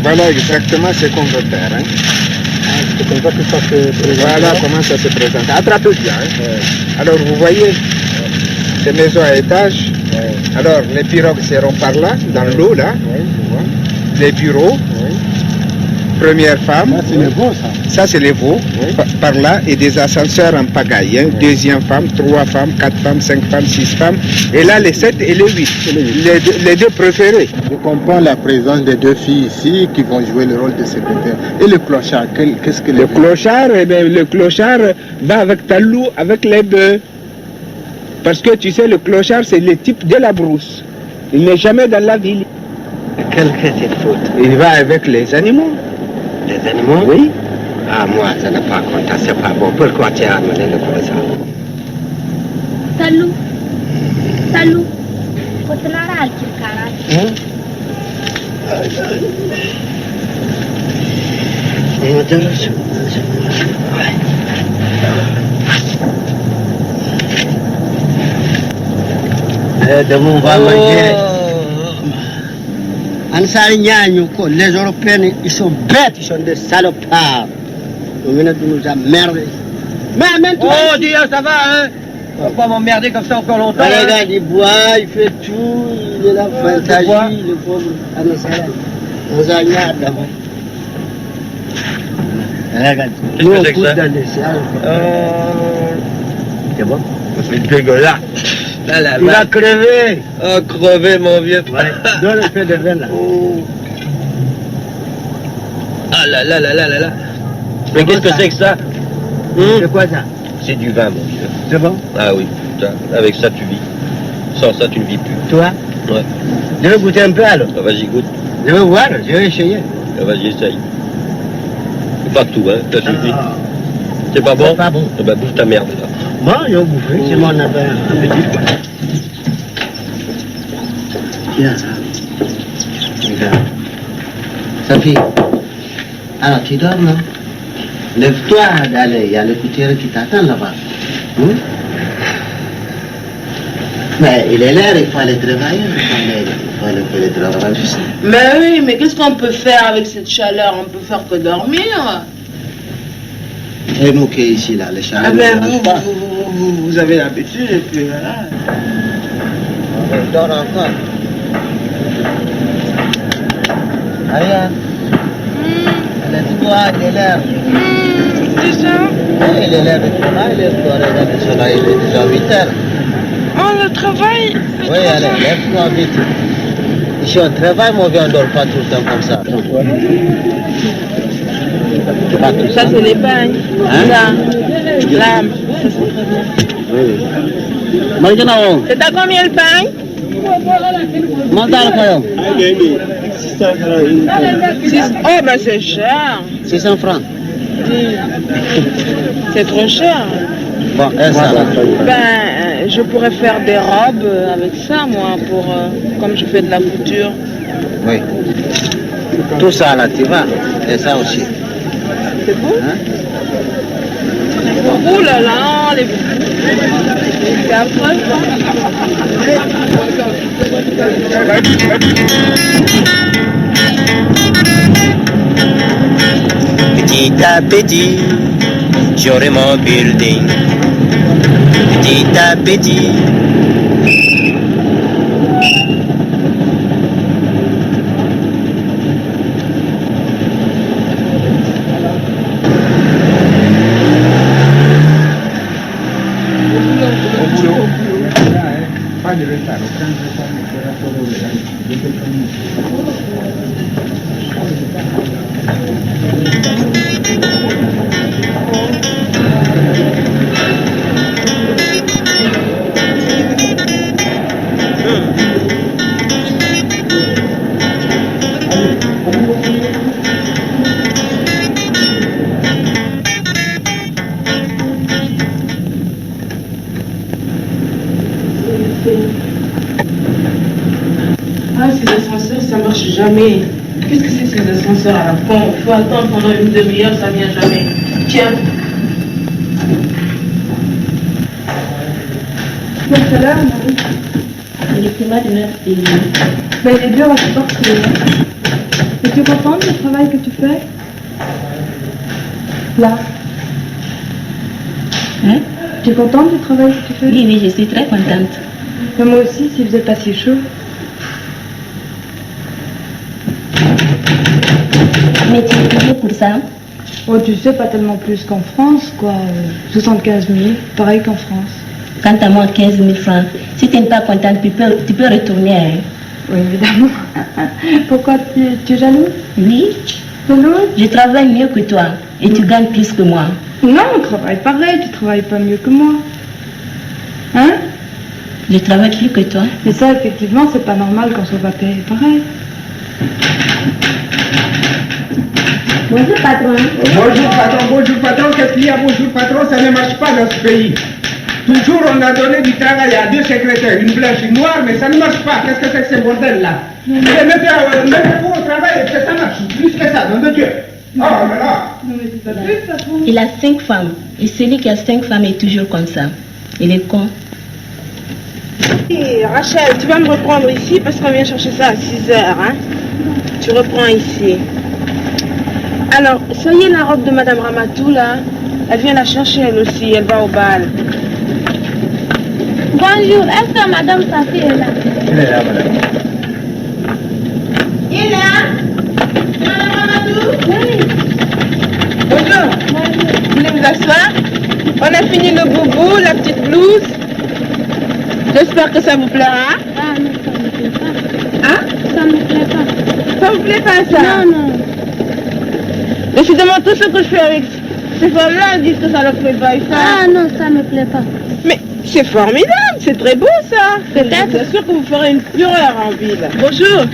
voilà exactement ce qu'on veut faire. Hein. C'est comme ça que ça se présente. Voilà comment ça se présente. Attrapez bien. Hein. Alors, vous voyez, ces maisons à étage. Alors, les pirogues seront par là, dans l'eau, là. Les bureaux. Première femme. Ça, c'est les veaux, ça. Ça, c'est les veaux, par là, et des ascenseurs en pagaille. Hein. Deuxième femme, 3 femmes, 4 femmes, 5 femmes, 6 femmes. Et là, les 7 et les 8. Les deux préférés. Je comprends la présence des 2 filles ici qui vont jouer le rôle de secrétaire. Et le clochard, qu'est-ce que le clochard, eh bien, le clochard va avec Talou, avec les 2. Parce que tu sais, le clochard, c'est le type de la brousse. Il n'est jamais dans la ville. Quelle que c'est faute? Il va avec les animaux. Les animaux? Oui. Ah, moi, ça n'a pas compté, c'est pas bon. Pourquoi tu as amené le clochard? Talou. Talou. Continuará aqui, caralho. Demain, on va manger. Les Européens, ils sont bêtes, ils sont des salopards. On vient de nous emmerder. Mais maintenant. Oh, dis, ça va, hein? On va pas m'emmerder comme ça encore longtemps. Regarde, il boit, il fait tout, il est là, fantasie, le pauvre. On s'agnade d'abord. Regarde, nous on pousse dans les salles. C'est bon? C'est dégueulasse. Là, Il va crever. Oh, crever, mon vieux. Ouais. Donne le fait de vin là. Ah là là là là là là. Mais qu'est-ce que c'est que ça? C'est quoi ça? C'est du vin, mon vieux. C'est bon? Ah oui, putain, avec ça tu vis. Sans ça tu ne vis plus. Toi? Ouais. Je vais goûter un peu alors. Ah, vas-y, goûte. Je vais voir, je vais essayer. Ah, vas-y, essaye. C'est pas tout, hein, ça suffit. C'est pas bon? C'est pas bon. Ah bah bouffe ta merde là. Bon, ils ont bouffé, c'est mon affaire. Tiens, regarde. Sophie, alors tu dors, non? Lève-toi d'aller, il y a le couturier qui t'attend là-bas. Mais il est l'heure, il faut aller travailler. Il faut aller travailler. Mais oui, mais qu'est-ce qu'on peut faire avec cette chaleur? On peut faire que dormir. Et nous qui est ici, là, les chaleurs. Ah ben vous avez l'habitude et puis voilà. Elle dort encore. Regarde. Elle est toi, il est l'heure. C'est ça? Oui, il est l'heure de travail, il est toi, regarde, le soleil, il est déjà 8 heures. Oh, le travail? Oui, allez, lève-toi vite. Ici, on travaille, mon vieux, on ne dort pas tout le temps comme ça. Ça, c'est les pagnes. Hein? Ça, l'âme. Oui. Maintenant, C'est à combien le pain? Montal Koyom. Oh, ben c'est cher. 600 francs. C'est trop cher. Bon, et ça là. Ben, je pourrais faire des robes avec ça, moi, pour comme je fais de la couture. Oui. Tout ça là, tu vois. Et ça aussi. C'est beau? Hein? Oh là là, les... C'est affreux, Petit à petit, j'aurai mon building. Petit à petit. Pas de retard, aucun retard ne sera toléré. Ah, ces ascenseurs, ça marche jamais. Qu'est-ce que c'est ces ascenseurs à la con? Il faut attendre pendant une demi-heure, ça vient jamais. Tiens. Tout à l'heure, Marie. Il était mal de notre pays. Ben, il est dur à supporter. Es-tu contente du travail que tu fais? Là. Hein? Tu es contente du travail que tu fais? Oui, oui, je suis très contente. Mais moi aussi, s'il faisait pas si chaud. Mais tu es payée pour ça? Oh, tu sais, pas tellement plus qu'en France, quoi. 75 000, pareil qu'en France. Quant à moi, 15 000 francs. Si tu n'es pas contente, tu peux retourner. Hein? Oui, évidemment. Pourquoi tu es jalouse? Oui. Jalouse? Je travaille mieux que toi et tu gagnes plus que moi. Non, on travaille pareil, tu travailles pas mieux que moi. Hein? Je travaille plus que toi. Mais ça, effectivement, c'est pas normal qu'on soit pas payé pareil. Bonjour patron. Bonjour patron, qu'est-ce qu'il y a? Bonjour patron, ça ne marche pas dans ce pays. Toujours on a donné du travail à deux secrétaires, une blanche et une noire, mais ça ne marche pas. Qu'est-ce que c'est que ce bordel-là? Mettez-vous au travail et que ça marche. Plus que ça, nom de Dieu. Oh là là. Il a 5 femmes. Et celui qui a 5 femmes est toujours comme ça. Il est con. Et Rachel, tu vas me reprendre ici parce qu'on vient chercher ça à 6 heures. Hein? Tu reprends ici. Alors, ça y est, la robe de Madame Ramatou, là, elle vient la chercher elle aussi, elle va au bal. Bonjour, est-ce que Madame Safi est là? Elle est là, madame. Il est là? Madame Ramatou? Oui. Bonjour. Vous voulez vous asseoir? On a fini le boubou, la petite blouse. J'espère que ça vous plaira. Ah non, ça ne me plaît pas. Hein? Ça ne me plaît pas. Ça vous plaît pas ça? Non, non. Décidément, tout ce que je fais avec ces femmes-là, elles disent que ça leur plaît pas. Ah non, ça ne me plaît pas. Mais c'est formidable, c'est très beau ça. Peut-être. C'est sûr que vous ferez une fureur en ville. Bonjour.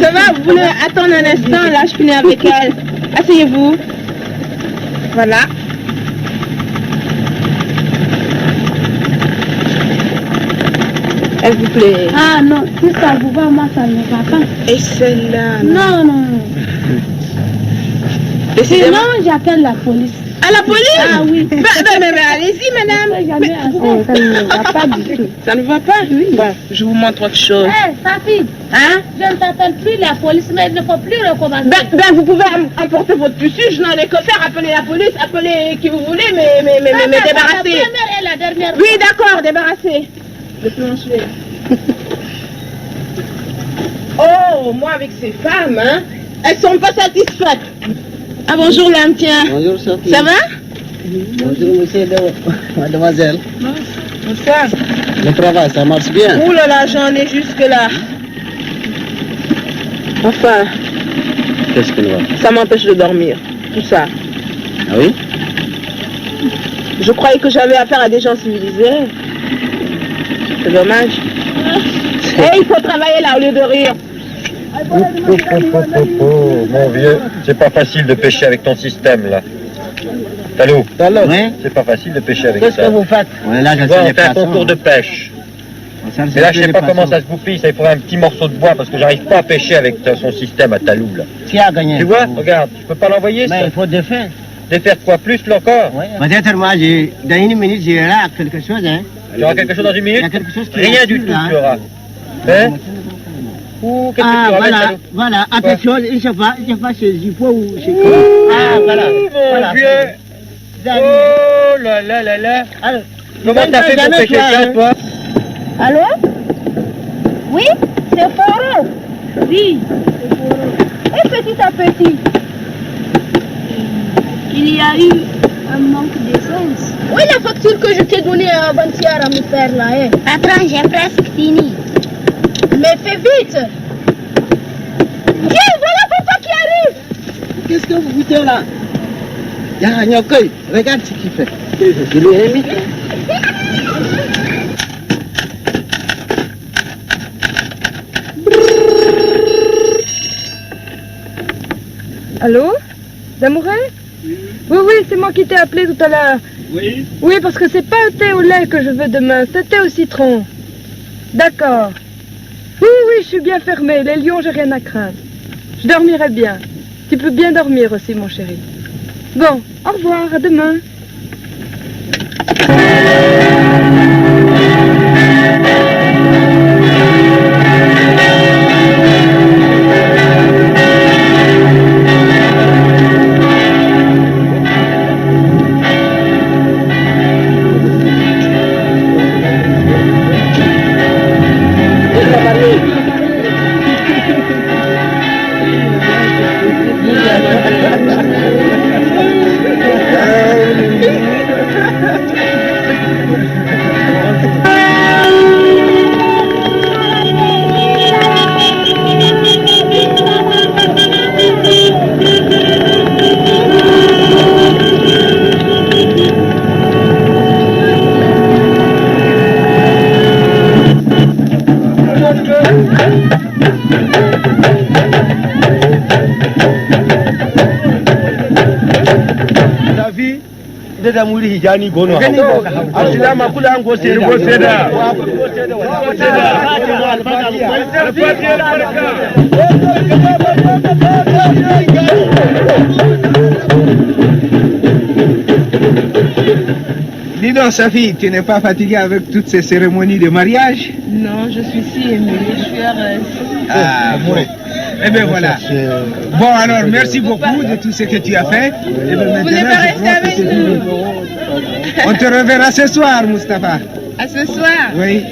Ça va? Vous voulez attendre un instant? Là, je finis avec elle. Asseyez-vous. Voilà. Elle vous plaît? Ah non, si ça vous va, moi ça ne me va pas. Et celle-là? Non, non. Décidément. Sinon, j'appelle la police. À la police? Ah oui. Mais allez-y, madame. Mais, ça ne me va pas du tout. Ça ne va pas? Oui. Bon, je vous montre autre chose. Hé, Safi. Hein? Je ne t'appelle plus la police, mais il ne faut plus recommencer. Ben, vous pouvez emporter votre tissu, je n'en ai que faire, appelez la police, appelez qui vous voulez, mais débarrassez. La première et la dernière. Oui, d'accord, débarrassez. Le plancher. Oh, moi avec ces femmes, hein, elles sont pas satisfaites. Ah bonjour l'âme, tiens. Bonjour Sophie. Ça va? Bonjour monsieur, mademoiselle. Ça. Le travail, ça marche bien. Ouh là là, j'en ai jusque là. Enfin. Qu'est-ce qu'il va? Ça m'empêche de dormir, tout ça. Ah oui? Je croyais que j'avais affaire à des gens civilisés. C'est dommage. Il faut travailler là au lieu de rire. Mon vieux, c'est pas facile de pêcher avec ton système là. Talou, oui? C'est pas facile de pêcher avec Qu'est-ce ça. que vous faites? Là, je Tu vois, on fait un concours de pêche. Mais là, je sais pas comment ça se goupille, ça il faudrait un petit morceau de bois parce que j'arrive pas à pêcher avec son système à Talou là. Qui a gagné? Tu vois, regarde, je peux pas l'envoyer ça. Mais il faut défaire. Défaire quoi? Plus encore? Peut-être moi, dans une minute, j'irai à quelque chose, hein. Tu auras quelque chose dans une minute? Il y a quelque chose qui Rien du tout, tu auras. Hein? Ou qu'est-ce que tu auras, Talou? Voilà, à quelque chose, je sais pas chez Zipo ou chez quoi. Ah, voilà. Mon vieux. Oh là là là là. Comment t'as fait pour pêcher ça, toi? Allô? Oui, c'est Foro. Oui, c'est Foro. Et petit à petit, il y a eu un manque d'essence. Oui, la facture que je t'ai donnée avant-hier à me faire là, hein. Attends, j'ai presque fini. Mais fais vite. Tiens, voilà papa qui arrive. Qu'est-ce que vous foutez là? Il y a un yokoy, regarde ce qu'il fait. Il est aimé. Allô? Damouret? Oui, c'est moi qui t'ai appelé tout à l'heure. Oui? Oui, parce que c'est pas un thé au lait que je veux demain, c'est un thé au citron. D'accord. Oui, je suis bien fermée. Les lions, j'ai rien à craindre. Je dormirai bien. Tu peux bien dormir aussi, mon chéri. Bon, au revoir, à demain. da muri hijani gono asilama kula an gose da gose da Dis donc, Safi, tu n'es pas fatiguée avec toutes ces cérémonies de mariage? Non, je suis si émue, je suis heureuse. Ah, bon. Eh bien voilà. Bon alors, merci beaucoup de tout ce que tu as fait. Et bien, Vous n'êtes pas resté avec nous? On te reverra ce soir, Mustapha. À ce soir? Oui.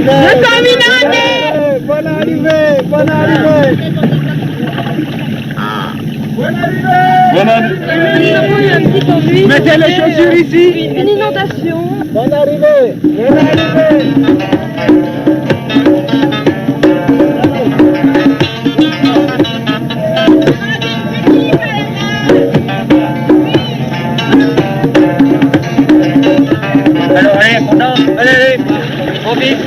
Bonne arrivée! Bonne arrivée! Il y a eu un petit envie. Mettez les chaussures ici. Une inondation. Bonne arrivée! Bonne arrivée! Alors, allez, on danse, allez, on vite.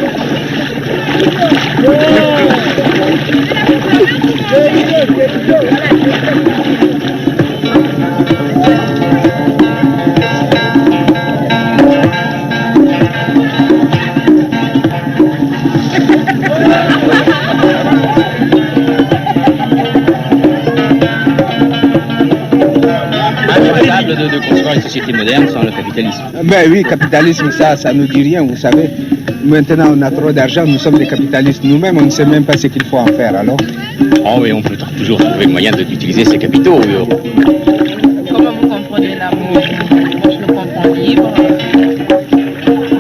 De construire une société moderne sans le capitalisme. Ben oui, capitalisme, ça nous dit rien, vous savez. Maintenant, on a trop d'argent, nous sommes des capitalistes nous-mêmes, on ne sait même pas ce qu'il faut en faire, alors. Oh oui, on peut toujours trouver le moyen d'utiliser ces capitaux. Comment vous comprenez l'amour? Je le comprends libre.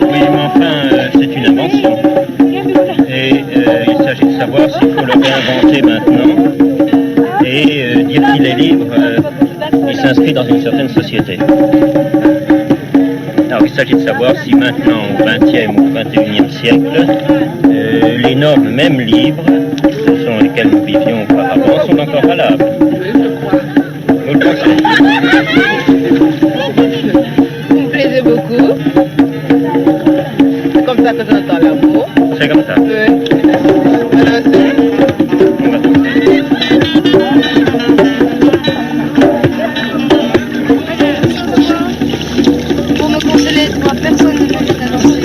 Oui, mais enfin, c'est une invention. Et il s'agit de savoir s'il faut le réinventer maintenant et dire qu'il est libre. Il s'inscrit dans une certaine société. Alors il s'agit de savoir si maintenant, au XXe ou au XXIe siècle, les normes même libres, ce sont lesquelles nous vivions auparavant, sont encore valables. Vous le pensez? Vous me plaisez beaucoup. C'est comme ça que j'entends l'amour. C'est comme ça. Oui. Alors, Pour me consoler, moi, personne ne m'invite à danser.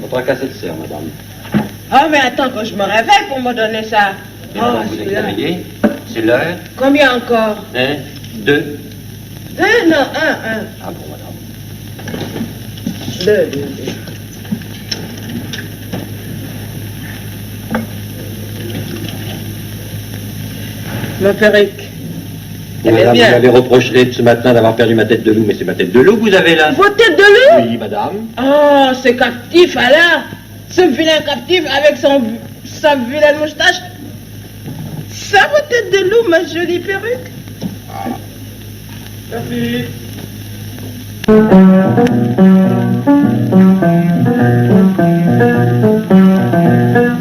Votre cassette de serre, madame. Oh, mais attends que je me réveille pour me donner ça. Et madame, vous êtes réveillée? C'est l'heure? Combien encore? 1, 2. Non, un. Ah bon, madame. Deux. Ma perruque. Madame, vous m'avez reproché ce matin d'avoir perdu ma tête de loup, mais c'est ma tête de loup que vous avez là. Votre tête de loup? Oui, madame. Oh, ce captif alors. Ce vilain captif avec sa vilaine moustache. Ça, votre tête de loup, ma jolie perruque. Merci.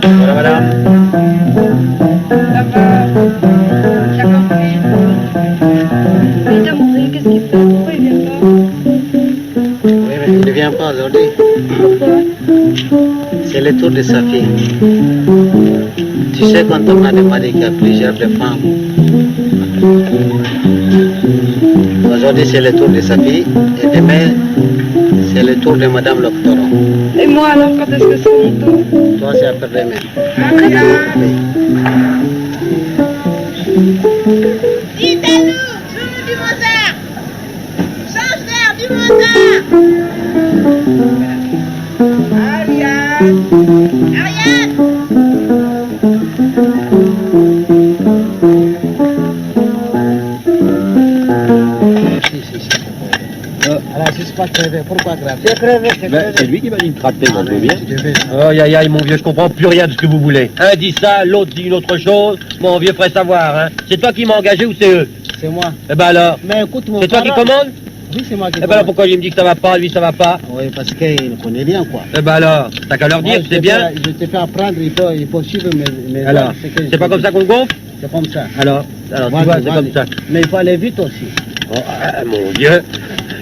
Voilà, madame. Ça va. J'ai compris. Mais demandez, qu'est-ce qu'il fait? Pourquoi il vient pas? Oui, mais il ne vient pas aujourd'hui. Pourquoi? le tour de sa fille. Tu sais, quand on a demandé qu'il y a plusieurs femmes, aujourd'hui c'est le tour de sa fille, et demain c'est le tour de Madame Loctoron. Et moi alors, quand est-ce que c'est mon tour? Toi, c'est après-demain. Dites-nous, joue du Mozart. Change d'air du Mozart. Ariane. Ariane. Alors, si c'est pas crevé, pourquoi grave? C'est crevé, c'est crevé. C'est lui qui m'a dit de craper, on peut bien. Aïe aïe aïe, mon vieux, je comprends plus rien de ce que vous voulez. Un dit ça, l'autre dit une autre chose. Mon vieux ferait savoir, hein. C'est toi qui m'as engagé ou c'est eux? C'est moi. Eh ben alors. Mais écoute, mon c'est toi qui parent- commande? Oui, c'est moi qui Eh ben alors pourquoi il me dit que ça va pas, lui ça va pas? Oui, parce qu'il connaît bien, quoi. Eh ben alors, t'as qu'à leur dire, Moi, c'est bien. Je t'ai fait apprendre, il faut suivre mes Alors, ordres, que c'est pas je- comme ça qu'on gonfle? C'est comme ça. Alors tu vois, Vas-y, c'est vas-y. comme ça. Mais il faut aller vite aussi. Oh, ah, mon vieux,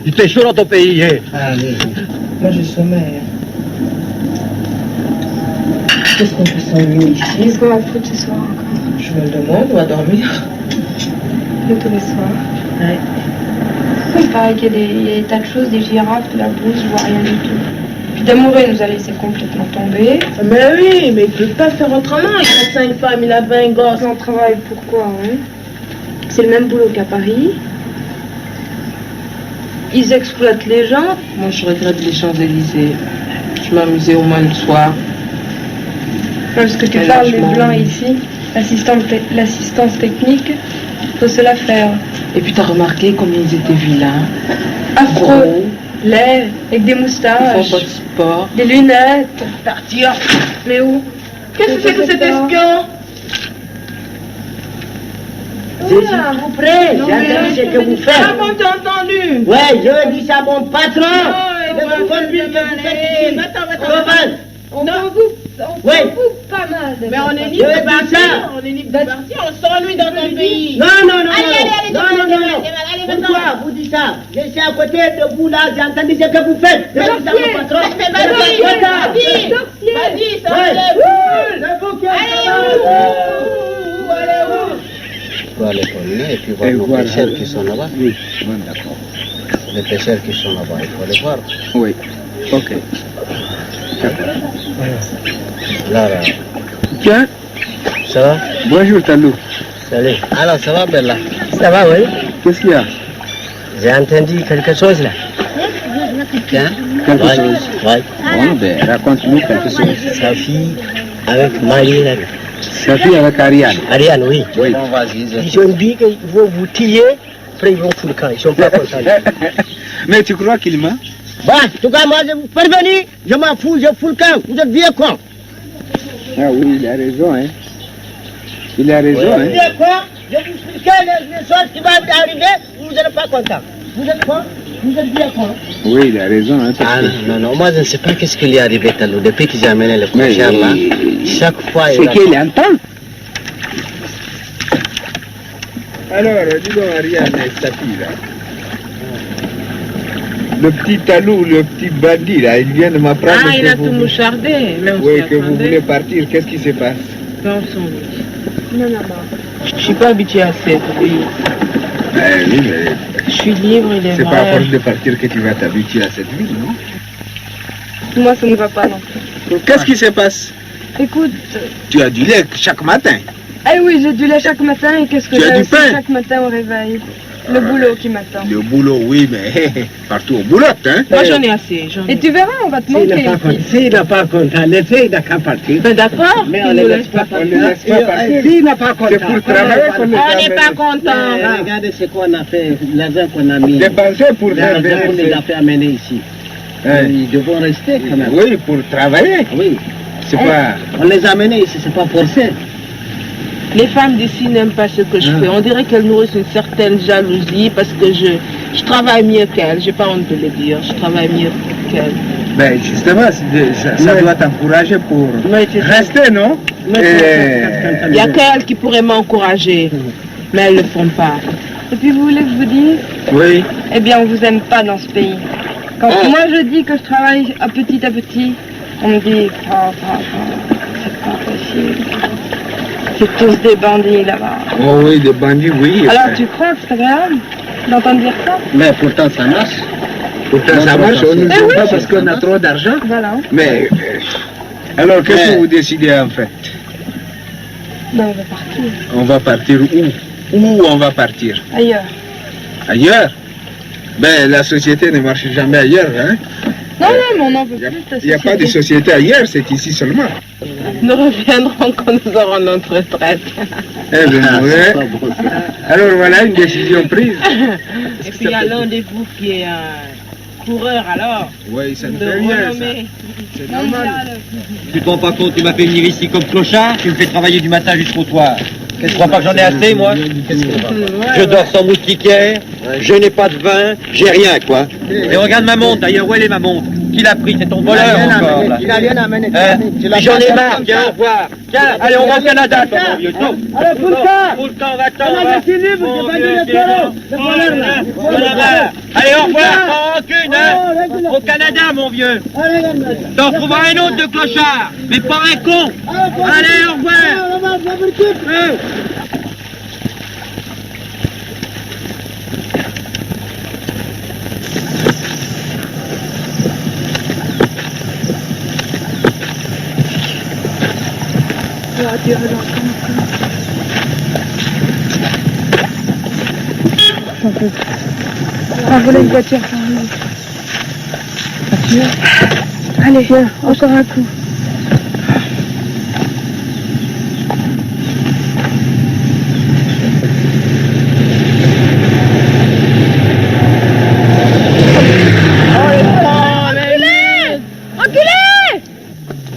il fait chaud dans ton pays, hein. Allez. Moi j'ai sommeil. Qu'est-ce qu'on peut s'ennuyer ici? Qu'est-ce qu'on va foutre ce soir encore? Je me le demande, on va dormir. De tous les soirs. Ouais. Il paraît qu'il y a des tas de choses, des girafes, de la bouse, je vois rien du tout. Puis d'amoureux, il nous a laissé complètement tomber. Mais oui, mais il peut pas faire autrement. Il a 5 femmes, il a 20 gosses. On travaille pourquoi, hein? C'est le même boulot qu'à Paris. Ils exploitent les gens. Moi je regrette les Champs-Élysées. Je m'amusais au moins le soir. Parce que tu Mais parles des lâchement. blancs ici, l'assistance technique, faut se la faire. Et puis t'as remarqué combien ils étaient vilains. Affreux, Gros. laids, avec des Ils moustaches, font pas de sport. des lunettes. Partir. Mais où? Qu'est-ce que c'est que cet espion? S'il vous plaît, Non, j'ai mais entendu ce que vous Ah faites. bon, t'as entendu? Ouais, je dis ça à mon patron. Ouais, De vous conduire que vous faites ici. Province. On s'en Ouais. fout pas mal. Mais on est Je libre de dis partir, ça. on est libre de partir, on sort lui dans ton pays. Non, non, non, Allez, non. allez, allez, Non, non, allez, non, allez, non. allez, allez, Pourquoi vous dites ça? Je suis à côté de vous là, j'ai entendu ce que vous faites. Je dis ça à mon patron. Mais vas-y, vas-y, Vas-y, ça Ouais. se C'est vous qui Allez, êtes où? Allez, où? Il faut aller promener et puis voir les pêcheurs qui sont là-bas. Oui, bon, d'accord. Les pêcheurs qui sont là-bas, il faut les voir. Oui, ok. Là, là. Tiens, Ça va? bonjour Talou. Salut. Alors, ça va, Bella? Ça va, oui. Qu'est-ce qu'il y a? J'ai entendu quelque chose là. Tiens. Quelque Ouais, chose? ouais. Bon, ben, raconte-nous quelque chose. Sa fille avec Marie là. Sa fille avec Ariane. Ariane, oui. Oui. Bon, vas-y. Ils ont dit qu'ils vont vous tuer, après ils vont foutre le camp. Ils sont pas contents. Mais tu crois qu'il ment? Bon, en tout cas, moi, je vous prévenir, je m'en fous, je fous le camp. Vous êtes vieux con. Ah oui, il a raison, hein. Il a raison, Vous hein. êtes vieux con, je vous expliquer les choses qui vont arriver, vous n'êtes pas content. Vous êtes con, vous êtes vieux con. Oui, il a raison, hein. parce Ah que- non, non, moi je ne sais pas qu'est-ce qui lui est arrivé, Talou. Depuis que j'ai amené le Mais cochard là, chaque fois c'est qu'il entend. Alors, dis donc, Ariane, sa fille, là. Le petit Talou, le petit bandit, là, il vient de m'apprendre Ah, il que a vous... tout mouchardé. Mais on Oui, s'y que vous attendait. voulez partir. Qu'est-ce qui se passe? Non, on s'ennuie. Non, non, Je suis pas habituée à cette vie. Oui, mais Je suis libre, il est c'est pas à vrai. force de partir que tu vas t'habituer à cette vie, non? moi ça ne va pas non plus. Qu'est-ce qui se passe? Écoute, Tu as du lait chaque matin. eh oui, j'ai du lait chaque matin et qu'est-ce que Tu as j'ai du aussi pain? chaque matin au réveil? Le boulot qui m'attend. Le boulot, oui, mais partout au boulot, hein? Moi, j'en ai assez. J'en ai. Et tu verras, on va te S'il manquer. n'est pas content, s'il n'est pas content, laissez, il n'a qu'à partir. Ben d'accord, Mais il on nous ne laisse laisse pas pas partir. partir. S'il n'est pas content. C'est pour travailler qu'on les On a n'est pas amenés. content. Regardez ce qu'on a fait, l'argent qu'on a mis. Dépenser pour faire L'argent qu'on les venir. a fait amener ici. Hein? Ils devront rester quand même. Oui, pour travailler. Oui. C'est pas... On les a amenés ici, c'est pas forcé. Les femmes d'ici n'aiment pas ce que je fais. On dirait qu'elles nourrissent une certaine jalousie parce que je travaille mieux qu'elles. J'ai pas honte de le dire. Je travaille mieux qu'elles. Ben justement, ça doit t'encourager pour rester, non? Il y a qu'elles qui pourraient m'encourager, mais elles ne le font pas. Et puis vous voulez que je vous dise? Oui. Eh bien, on vous aime pas dans ce pays. Quand moi je dis que je travaille à petit, On me dit, c'est pas possible. C'est tous des bandits là-bas. Oh oui, des bandits, oui. Alors tu crois que c'est agréable d'entendre dire ça? Mais pourtant ça marche. Pourtant ça marche, on ne nous aime oui, pas parce qu'on a trop d'argent. Voilà. Mais alors qu'est-ce que vous décidez en fait? Ben, on va partir. On va partir où? Où on va partir? Ailleurs. Ailleurs? Ben la société ne marche jamais ailleurs, hein? Non, mais on n'en veut plus de ta Il n'y a pas de société ailleurs, c'est ici seulement. Nous reviendrons quand nous aurons notre retraite. Eh bien, ouais. Alors voilà une décision prise. Et puis il y a l'un des vous qui est un coureur alors. Oui, ça ne de fait rien, ça. renommée. C'est normal. Tu te rends pas compte, tu m'as fait venir ici comme clochard, tu me fais travailler du matin jusqu'au soir. Tu crois pas que j'en ai assez, moi? Je dors sans moustiquaire, je n'ai pas de vin, j'ai rien, quoi. Et regarde ma montre, d'ailleurs, où elle est ma montre? Qui l'a pris? C'est ton voleur encore, là. Il n'a rien amené. J'en ai marre, viens, au revoir. Tiens, allez, on va au Canada, toi, mon vieux. Non. Allez, Foulka! Foulka, on va-t'en, On va. va finir, vous êtes pas dit le voleur, là. Allez, au revoir, sans rancune, hein. Au Canada, mon vieux. T'en trouveras un autre de clochard, mais pas un con. Allez, au revoir. On va voler une voiture. Allez, viens, encore un coup. Reculez!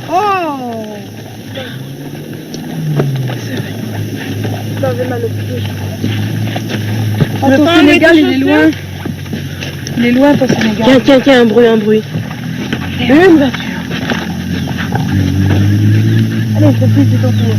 Oh! J'avais mal au pied. Ton Sénégal, il est loin. Il est loin, ton Sénégal. Tiens, un bruit. Une voiture. Allez, Sophie, c'est ton tour.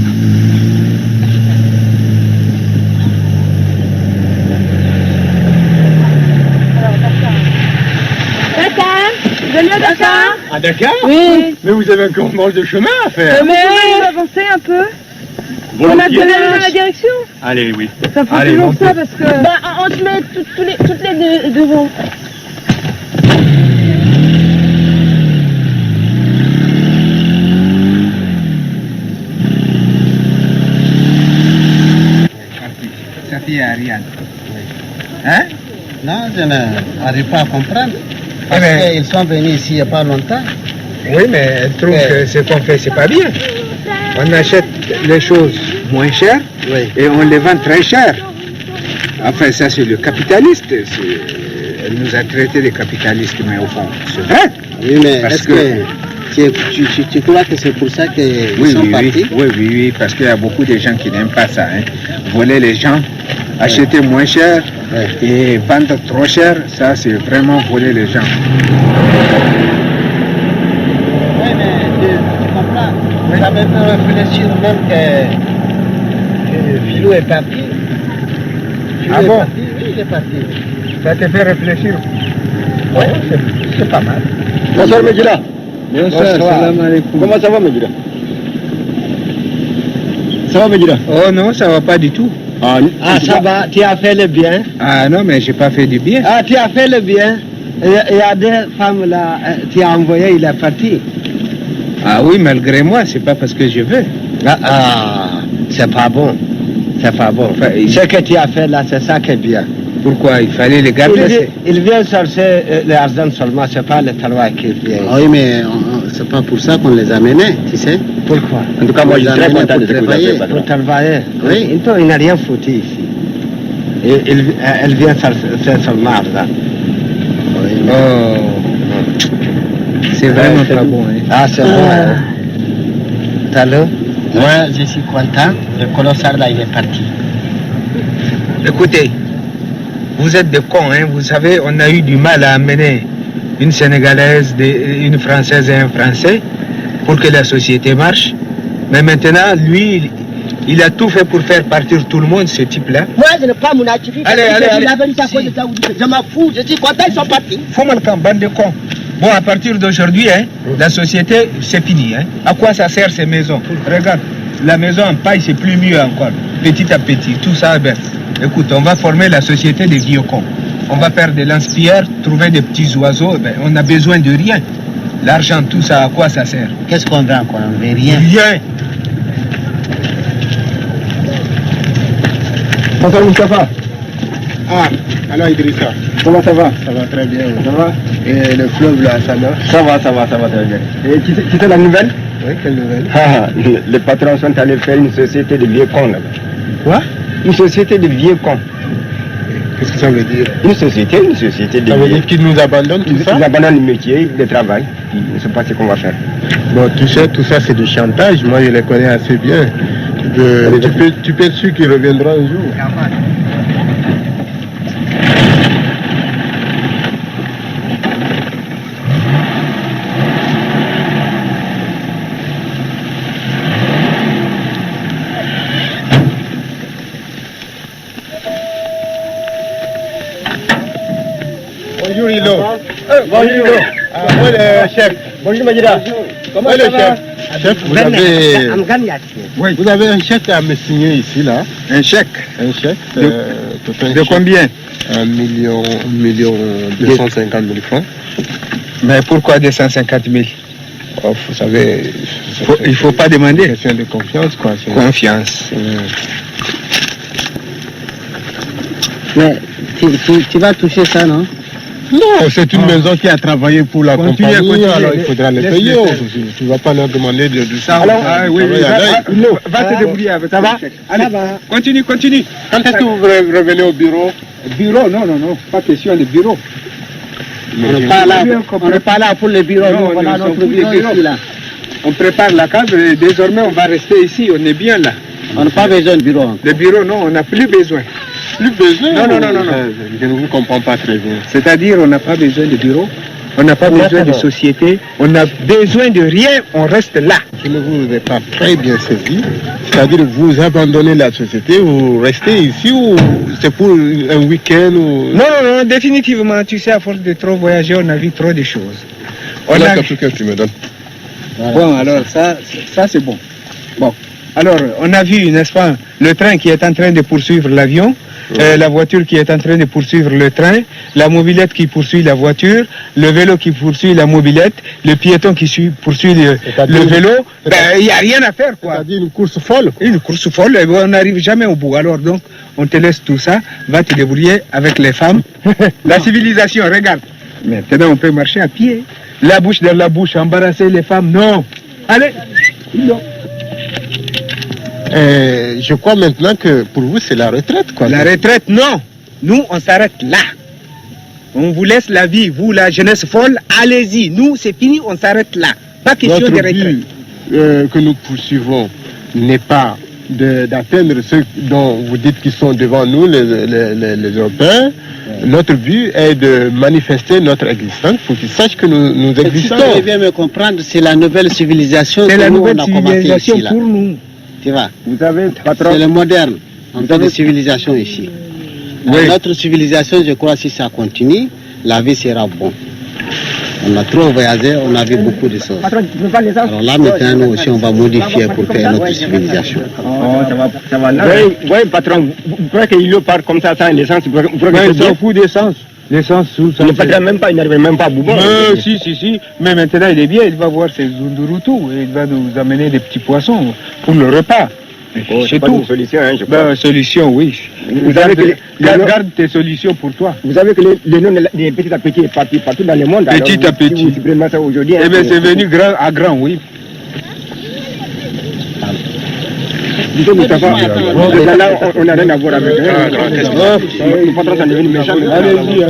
Dakar? Vous allez à Dakar? À Dakar? Oui. Mais vous avez encore manche de chemin à faire. Mais on va avancer un peu. On a donné la direction. Allez, oui. Ça fait Allez, toujours montez. ça parce que... Bah, on se met toutes les deux devant. Sa fille Ariane. Hein? Non, je n'arrive pas à comprendre. Parce mais- qu'ils sont venus ici il n'y a pas longtemps. Oui, mais elle trouve que ce qu'on fait, c'est pas bien. On achète les choses moins chères et on les vend très cher. Enfin, ça, c'est le capitaliste. Elle nous a traités de capitalistes, mais au fond, c'est vrai. Oui, mais Parce est-ce que tu crois que c'est pour ça qu'ils sont partis? Oui, parce qu'il y a beaucoup de gens qui n'aiment pas ça. Hein. Voler les gens, acheter moins cher et vendre trop cher, ça, c'est vraiment voler les gens. Oui, mais tu comprends. Ça me fait réfléchir même que Philou est parti. Ah bon? Oui, il est parti. Ça te fait réfléchir? Oui, c'est pas mal. Bonsoir, Medina. Bonsoir, salam alaikum. Comment ça va, Medina? Ça va, Medina? Oh non, ça va pas du tout. Ah, ça va, tu as fait le bien. Ah non, mais j'ai pas fait du bien. Ah, tu as fait le bien. Il y a des femmes là, tu as envoyé, il est parti. Ah oui, malgré moi, c'est pas parce que je veux. C'est pas bon. C'est pas bon. Ce que tu as fait là, c'est ça qui est bien. Pourquoi? Il fallait les garder. Il vient chercher les argent seulement, c'est pas le travail qui vient. Oui, mais c'est pas pour ça qu'on les a menés, tu sais. Pourquoi? En tout cas, moi, je suis très content de travailler. Pour travailler. Oui, il n'a rien foutu ici. Elle vient chercher seulement argent. Oh. C'est vraiment pas bon. Hein. Ah, c'est bon. T'as le? Moi, je suis content. Le colossal là, il est parti. Écoutez, vous êtes des cons, hein. Vous savez, on a eu du mal à amener une Sénégalaise, une Française et un Français pour que la société marche. Mais maintenant, lui, il a tout fait pour faire partir tout le monde, ce type-là. Moi, je n'ai pas mon activité. Allez. La vérité à cause de ça, je m'en fous. Je suis content, ils sont partis. Faut mal camp, bande de cons. Bon, à partir d'aujourd'hui, hein, la société, c'est fini. Hein. À quoi ça sert ces maisons? Regarde, la maison en paille, c'est plus mieux encore. Petit à petit, tout ça, ben, écoute, on va former la société des vieux cons. On va faire des lance-pierres, trouver des petits oiseaux, ben, on n'a besoin de rien. L'argent, tout ça, à quoi ça sert? Qu'est-ce qu'on vend, quoi? On ne veut rien. Rien. Bonsoir Moustapha. Ah, alors Idrissa. Comment ça va? Ça va très bien. Ça va? Et le fleuve là, ça marche? Ça va très bien. Et qui c'est la nouvelle? Oui, quelle nouvelle? Les patrons sont allés faire une société de vieux cons là-bas. Quoi? Une société de vieux cons. Qu'est-ce que ça veut dire? Une société de vieux. Ça veut dire qu'ils nous abandonnent tout ça? Ils abandonnent le métier, le travail. Ils ne savent pas ce qu'on va faire. Bon, tu sais, tout ça c'est du chantage. Moi, je les connais assez bien. Tu peux être sûr qu'il reviendra un jour. Bonjour Hilo. Bonjour Hilo. Moi le chef. Bonjour Majida. Comment le chef? Chef, vous avez un chèque à me signer ici là. Un chèque? Un chèque. De combien? 1,250,000 francs. Mais pourquoi 250 000? Oh, vous savez, il faut pas demander. Question de confiance quoi. Confiance. Mais tu vas toucher ça, non? Non, c'est une maison qui a travaillé pour la compagnie, alors il faudra les payer. Tu ne vas pas leur demander de ça. Alors, oui, va te débrouiller avec ça. Va? Allez, continue. Quand est-ce que vous revenez au bureau? Bureau, non, pas question de bureau. On n'est pas là pour le bureau, non, on a notre bureau ici là. On prépare la case et désormais on va rester ici, on est bien là. On n'a pas besoin de bureau. Le bureau, non, on n'a plus besoin. Plus besoin? Non. Je ne vous comprends pas très bien. C'est-à-dire, on n'a pas besoin de bureau, on n'a pas besoin de société, on n'a besoin de rien, on reste là. Je ne vous ai pas très bien saisi. C'est-à-dire, vous abandonnez la société, vous restez ici ou c'est pour un week-end ou... Non, définitivement, tu sais, à force de trop voyager, on a vu trop de choses. Voilà ce que tu me donnes. Voilà. Bon, alors ça c'est bon. Bon, alors, on a vu, n'est-ce pas, le train qui est en train de poursuivre l'avion, la voiture qui est en train de poursuivre le train, la mobilette qui poursuit la voiture, le vélo qui poursuit la mobilette, le piéton qui poursuit le vélo. Il n'y a rien à faire, quoi. C'est-à-dire une course folle. Une course folle, et on n'arrive jamais au bout. Alors donc, on te laisse tout ça, va te débrouiller avec les femmes. La civilisation, regarde. Maintenant, on peut marcher à pied. La bouche dans la bouche, embarrasser les femmes, non. Allez, non. Je crois maintenant que pour vous c'est la retraite quoi. La retraite non. Nous on s'arrête là. On vous laisse la vie, vous la jeunesse folle, allez-y. Nous c'est fini, on s'arrête là. Pas question de retraite. Que nous poursuivons n'est pas d'atteindre ceux dont vous dites qu'ils sont devant nous, les Européens. Notre but est de manifester notre existence pour qu'ils sachent que nous existons. Si tu bien me comprendre, c'est la nouvelle civilisation. C'est la nouvelle civilisation pour nous. Tu vois, patron. C'est le moderne en termes de civilisation ici. Oui. Notre civilisation, je crois, si ça continue, la vie sera bonne. On a trop voyagé, on a vu beaucoup de choses. Alors là, maintenant, nous aussi, on va modifier pour faire notre civilisation. Ça va là. Oui, patron, vous croyez qu'il part comme ça sans l'essence? Il s'en fout d'essence. L'essence sous ça. Il n'arrive même pas à Bouban. Si. Mais maintenant, il est bien, il va voir ses Zundurutu et il va nous amener des petits poissons pour le repas. C'est tout. Une solution, hein, je crois. Solution, oui. Garde tes solutions pour toi. Vous savez que le nom de petit à petit est parti partout dans le monde. Petit à petit. Vous supprimez ça aujourd'hui. Eh bien, c'est venu grand à grand, oui. Dis-toi, Moustapha, là, on n'a rien à voir avec le patron s'en est devenu méchant. Allez-y.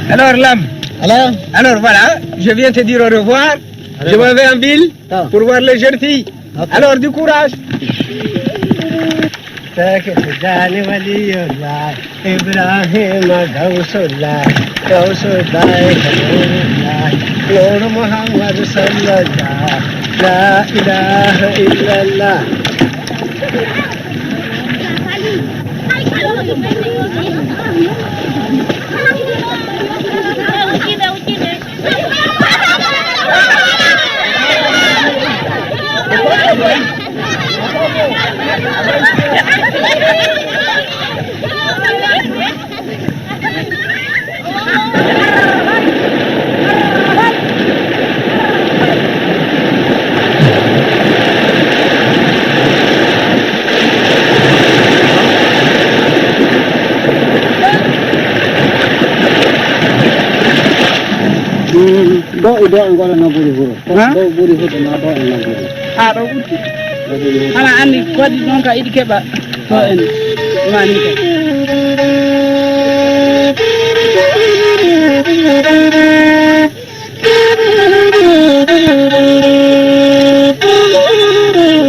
Alors, l'âme. Alors, voilà, je viens te dire au revoir. Je m'en vais en ville pour voir les jeunes filles. Alors, du courage. तक जाने वाली इब्राहिम गौसुल्लाह नूर मोहम्मद सल्लल्लाह ला इलाहा इल्लल्लाह do anggola na buru-buru. Do buru-buru na do na buru. Do uti. Ana andi wadi non ka idi keba. To en mani ka.